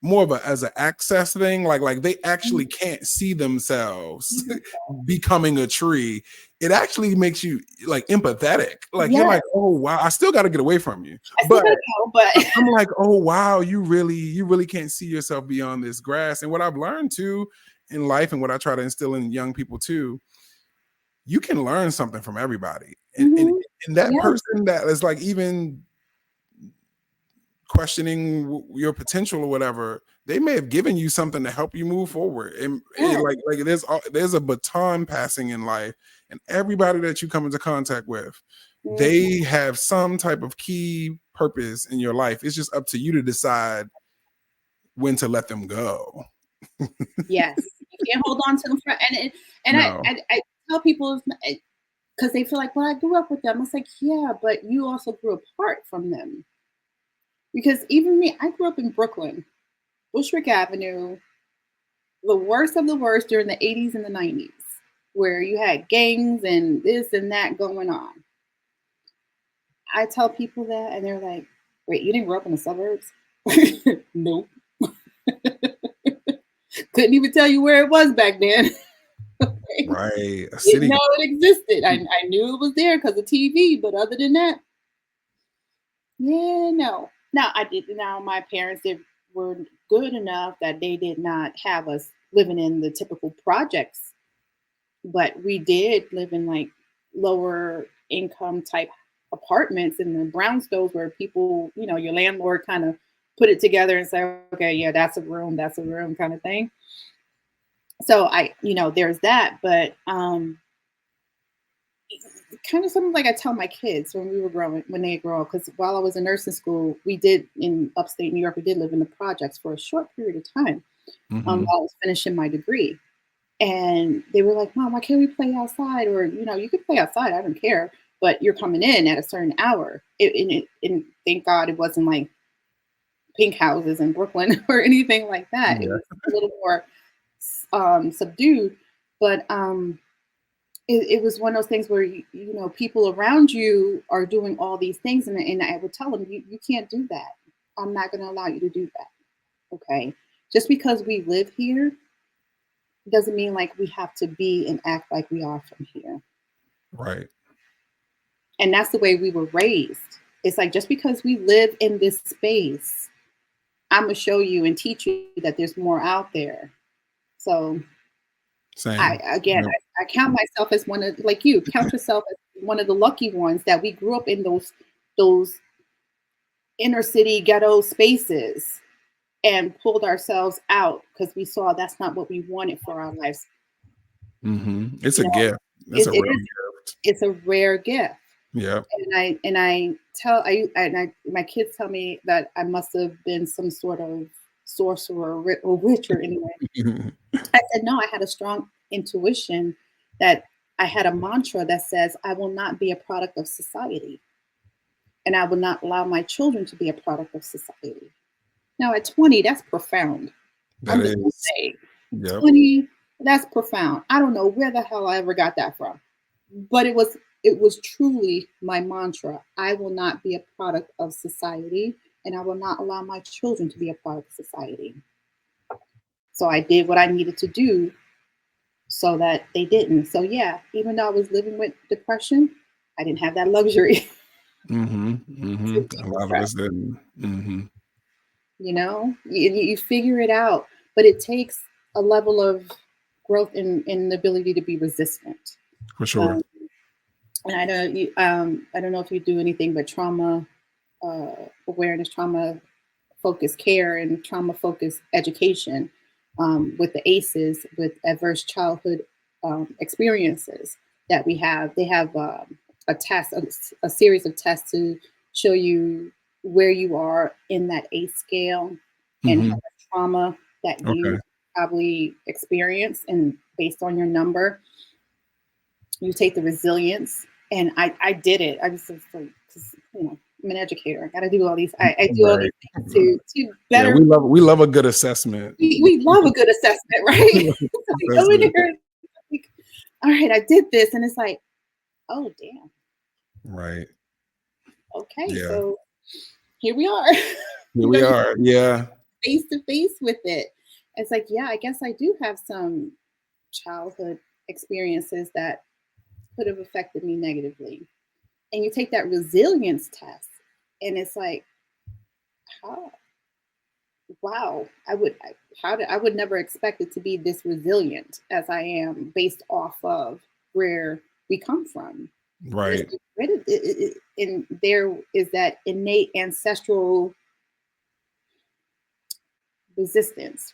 more of as an access thing, like they actually can't see themselves becoming a tree. It actually makes you like empathetic. Like you're like, oh wow, I still got to get away from you. But I'm like, oh wow, you really can't see yourself beyond this grass. And what I've learned too in life and what I try to instill in young people too, you can learn something from everybody. And that person that is like even questioning your potential or whatever, they may have given you something to help you move forward. And like there's a baton passing in life, and everybody that you come into contact with, they have some type of key purpose in your life. It's just up to you to decide when to let them go. Yes, you can't hold on to them I tell people, because they feel like, well, I grew up with them. It's like, yeah, but you also grew apart from them. Because even me, I grew up in Brooklyn, Bushwick Avenue, the worst of the worst during the 80s and the 90s, where you had gangs and this and that going on. I tell people that, and they're like, wait, you didn't grow up in the suburbs? Nope. Couldn't even tell you where it was back then. Right. A city. Didn't know it existed. I knew it was there because of TV, but other than that, no. Now my parents were good enough that they did not have us living in the typical projects, but we did live in like lower income type apartments in the brownstones where people, your landlord kind of put it together and say, okay, yeah, that's a room kind of thing. So there's that, but kind of something like I tell my kids when they grow up, because while I was in nursing school, we did in upstate New York, we did live in the projects for a short period of time while I was finishing my degree. And they were like, Mom, why can't we play outside? Or, you could play outside, I don't care, but you're coming in at a certain hour. And thank God it wasn't like pink houses in Brooklyn or anything like that. Yeah. It was a little more subdued, but it was one of those things where, you know, people around you are doing all these things. And I would tell them, you can't do that. I'm not going to allow you to do that. Okay. Just because we live here doesn't mean like we have to be and act like we are from here. Right. And that's the way we were raised. It's like, just because we live in this space, I'm going to show you and teach you that there's more out there. So Same. Yep. I count myself as one of, like you, count yourself as one of the lucky ones that we grew up in those inner city ghetto spaces and pulled ourselves out because we saw that's not what we wanted for our lives. Mm-hmm. It's you a know, gift. It's a real gift. It's a rare gift. Yeah. And my kids tell me that I must have been some sort of sorcerer or witch or anyway. I said, no, I had a strong intuition that I had a mantra that says, I will not be a product of society. And I will not allow my children to be a product of society. Now at 20, that's profound. That I'm just gonna is. say, Yep. 20, that's profound. I don't know where the hell I ever got that from. But it was truly my mantra. I will not be a product of society, and I will not allow my children to be a product of society. So I did what I needed to do so that they didn't. So yeah, even though I was living with depression, I didn't have that luxury. Mm-hmm. Mm-hmm. A lot of us didn't. Mm-hmm. You know, you figure it out, but it takes a level of growth in the ability to be resistant. For sure. And I don't know if you do anything but trauma awareness, trauma focused care, and trauma focused education with the ACEs, with adverse childhood experiences that we have. They have a test, a series of tests to show you where you are in that ACE scale and how much trauma that you probably experience. And based on your number, you take the resilience. And I did it. I was just like, you know, I'm an educator. I got to do all these. I do all these things to better. Yeah, we love a good assessment. We love a good assessment, right? So we go in there, like, all right, I did this, and it's like, oh damn. Right. Okay, yeah. So here we are. Here we are. Yeah. Face to face with it. It's like, yeah, I guess I do have some childhood experiences that could have affected me negatively. And you take that resilience test, and it's like, how? Wow, I would never expect it to be this resilient as I am based off of where we come from. Right. And there is that innate ancestral resilience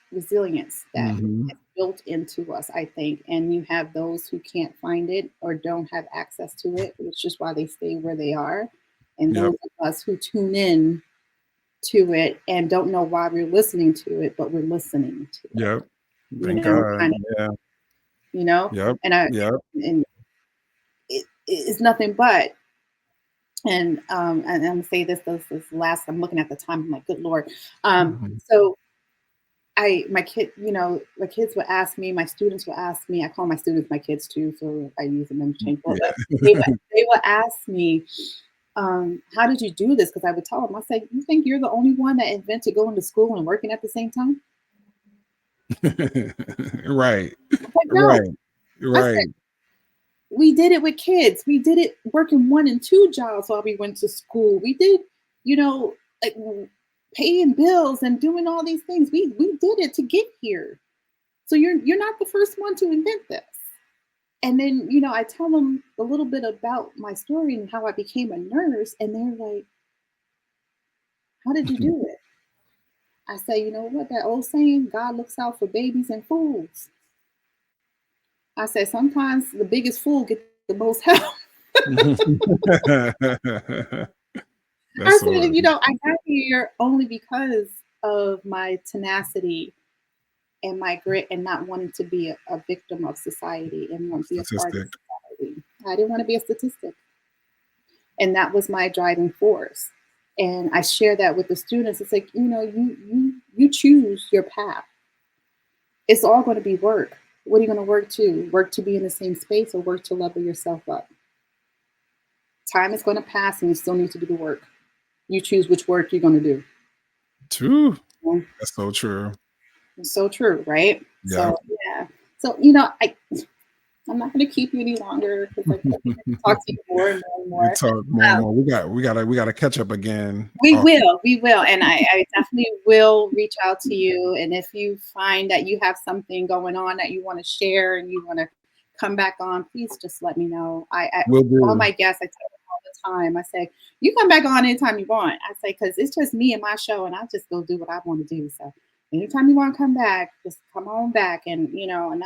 that is built into us, I think. And you have those who can't find it or don't have access to it, which is why they stay where they are. And those of us who tune in to it and don't know why we're listening to it, but we're listening to it. Yep. Thank God. You know, Yep. And it's nothing but. And I'm gonna say this last. I'm looking at the time. I'm like, good Lord. So my kids would ask me, my students would ask me. I call my students my kids too, so I use them interchangeable. They would ask me, how did you do this? Because I would tell them, I said, you think you're the only one that invented going to school and working at the same time? Right. Like, no. Right. Said, we did it with kids. We did it working 1 and 2 jobs while we went to school. We did, like paying bills and doing all these things. We did it to get here. So you're not the first one to invent this. And then, I tell them a little bit about my story and how I became a nurse. And they're like, how did you do it? I say, you know what, that old saying, God looks out for babies and fools. I said, sometimes the biggest fool gets the most help. I said, I got here only because of my tenacity and my grit and not wanting to be a victim of society and want to be a part of society. I didn't want to be a statistic. And that was my driving force. And I share that with the students. It's like, you choose your path. It's all going to be work. What are you going to work to? Work to be in the same space or work to level yourself up? Time is going to pass and you still need to do the work. You choose which work you're going to do. True. Yeah. That's so true. It's so true, right? Yeah. So, yeah. So, I'm not going to keep you any longer because I can talk to you more and more and We more. talk more and more. We gotta catch up again. We will. And I definitely will reach out to you. And if you find that you have something going on that you want to share and you want to come back on, please just let me know. Will All do. my guests, I tell them all the time, I say, you come back on anytime you want. I say, because it's just me and my show and I just go do what I want to do. So anytime you want to come back, just come on back. And, and I'm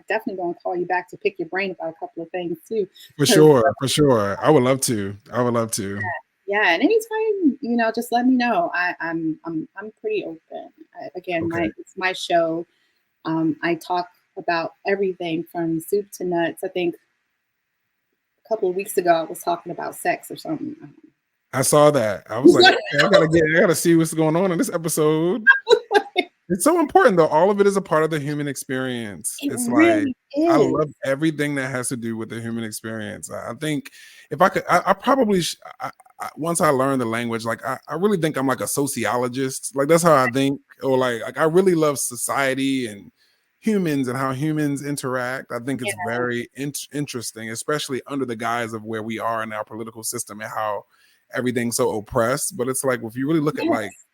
definitely going to call you back to pick your brain about a couple of things too. For 'Cause sure. For sure. I would love to. I would love to. yeah, and anytime, just let me know. I'm pretty open. Again, Okay. it's my show. I talk about everything from soup to nuts. I think a couple of weeks ago I was talking about sex or something. I saw that. I was like, okay, I gotta see what's going on in this episode. It's so important though. All of it is a part of the human experience. It It's like really I is. love everything that has to do with the human experience. I think if I could, I probably once I learn the language, like I really think I'm like a sociologist. Like that's how I think, or like I really love society and humans and how humans interact. I think it's Yeah. very interesting, especially under the guise of where we are in our political system and how everything's so oppressed. But it's like if you really look at like Yes.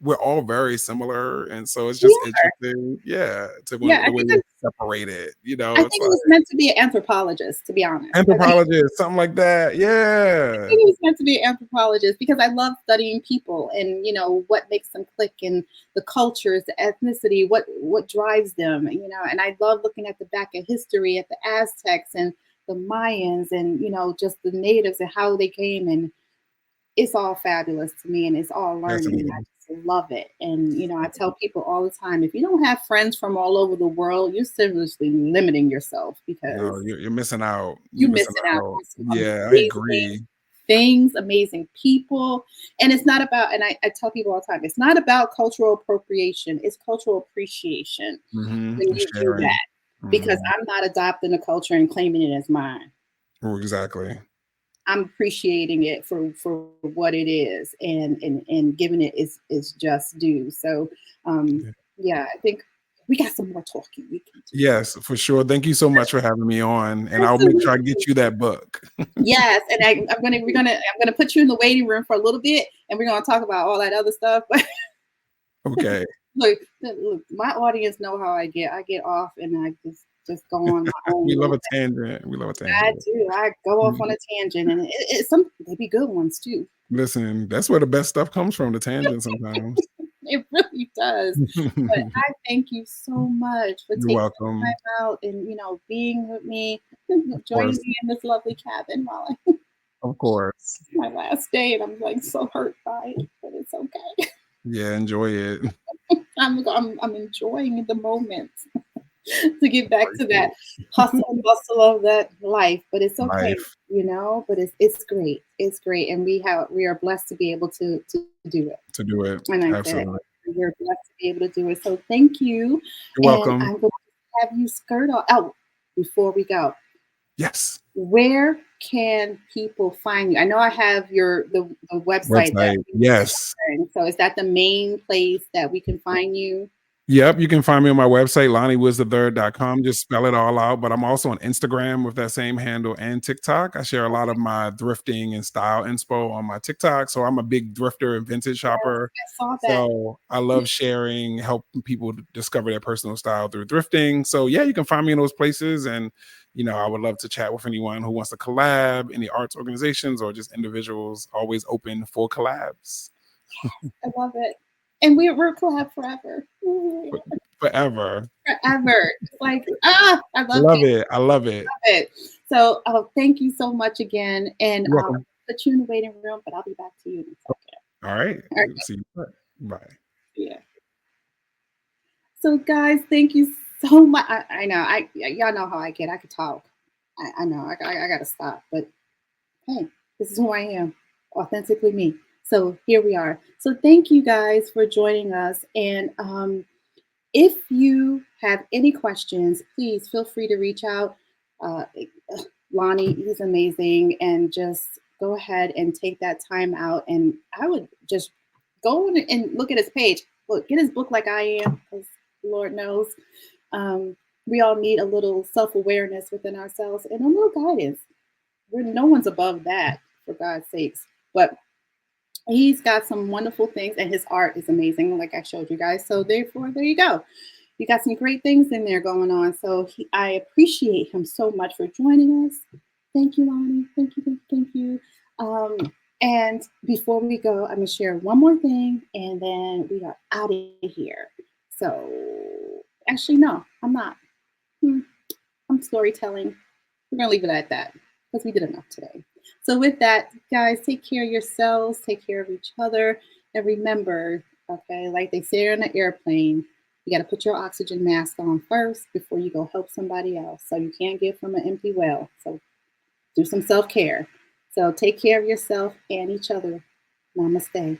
we're all very similar, and so it's We just are. interesting, yeah, to Yeah, the way we're separated. I It's think it like was meant to be an anthropologist, to be honest. anthropologist, something like that. Yeah, It was meant to be an anthropologist because I love studying people and what makes them click and the cultures, the ethnicity, what drives them, and I love looking at the back of history at the Aztecs and the Mayans and just the natives and how they came, and it's all fabulous to me and it's all yes, it learning and I is. just love it. And I tell people all the time, if you don't have friends from all over the world, you're seriously limiting yourself No, because you're missing out. you're You're missing missing out out. on some Yeah, I amazing agree. things, amazing people. And it's not about, and I tell people all the time, it's not about cultural appropriation, it's cultural appreciation when you do Sharing. that. Because Hmm. I'm not adopting a culture and claiming it as mine. Oh, exactly. I'm appreciating it for what it is and giving it is just due. So Yeah. yeah, I think we got some more talking we can do. Yes, for sure. Thank you so much for having me on, and I'll make sure I Absolutely. get you that book. Yes, and I'm gonna put you in the waiting room for a little bit, and we're gonna talk about all that other stuff. But Okay. look, my audience know how I get. I get off, and I just go on my own We love little. a tangent. We love a I tangent. do. I go off on a tangent, and it's some they be good ones too. Listen, that's where the best stuff comes from, the tangent sometimes. It really does. But I thank you so much for You're taking the welcome. time out and being with me, Of joining course. me in this lovely cabin while I Of course. it's my last day, and I'm like so hurt by it, but it's okay. Yeah, enjoy it. I'm enjoying the moment to get back to that Grateful. hustle and bustle of that life, but it's okay, Life but it's great. It's great, and we are blessed to be able to do it. to do it. And I said, Absolutely. we're blessed to be able to do it. So thank you. You're And welcome. I'm going to have you skirt on. Oh, before we go, Yes. where can people find you? I know I have the website that Website. we were Yes. sharing. So is that the main place that we can find you? Yep, you can find me on my website, LonnieWoods III.com. Just spell it all out. But I'm also on Instagram with that same handle and TikTok. I share a lot of my thrifting and style inspo on my TikTok. So I'm a big thrifter and vintage Yes, shopper. I saw that. So I love sharing, helping people discover their personal style through thrifting. So yeah, you can find me in those places. And I would love to chat with anyone who wants to collab, any arts organizations or just individuals, always open for collabs. I love it. And we're collab forever. Ooh, Forever. forever. It's like, I love Love it. I love it. it. So thank you so much again. And You're welcome. put you in the waiting room, but I'll be back to you in a second. All right. All right. See you. Bye. Yeah. So guys, thank you so much. I know. Y'all know how I get. I could talk. I know. I gotta stop. But hey, this is who I am. Authentically me. So here we are. So thank you guys for joining us. And If you have any questions, please feel free to reach out. Uh, Lonnie, he's amazing. And just go ahead and take that time out. And I would just go and look at his page. Look, get his book like I am, because Lord knows we all need a little self awareness within ourselves and a little guidance. No one's above that, for God's sakes. But he's got some wonderful things, and his art is amazing, like I showed you guys. So therefore, there you go. You got some great things in there going on. So I appreciate him so much for joining us. Thank you, Lonnie. Thank you, thank you. And before we go, I'm gonna share one more thing, and then we are out of here. So actually, no, I'm not. I'm storytelling. We're gonna leave it at that because we did enough today. So with that, guys, take care of yourselves, take care of each other, and remember, okay, like they say on an airplane, you got to put your oxygen mask on first before you go help somebody else. So you can't give from an empty well. So do some self-care. So take care of yourself and each other. Namaste.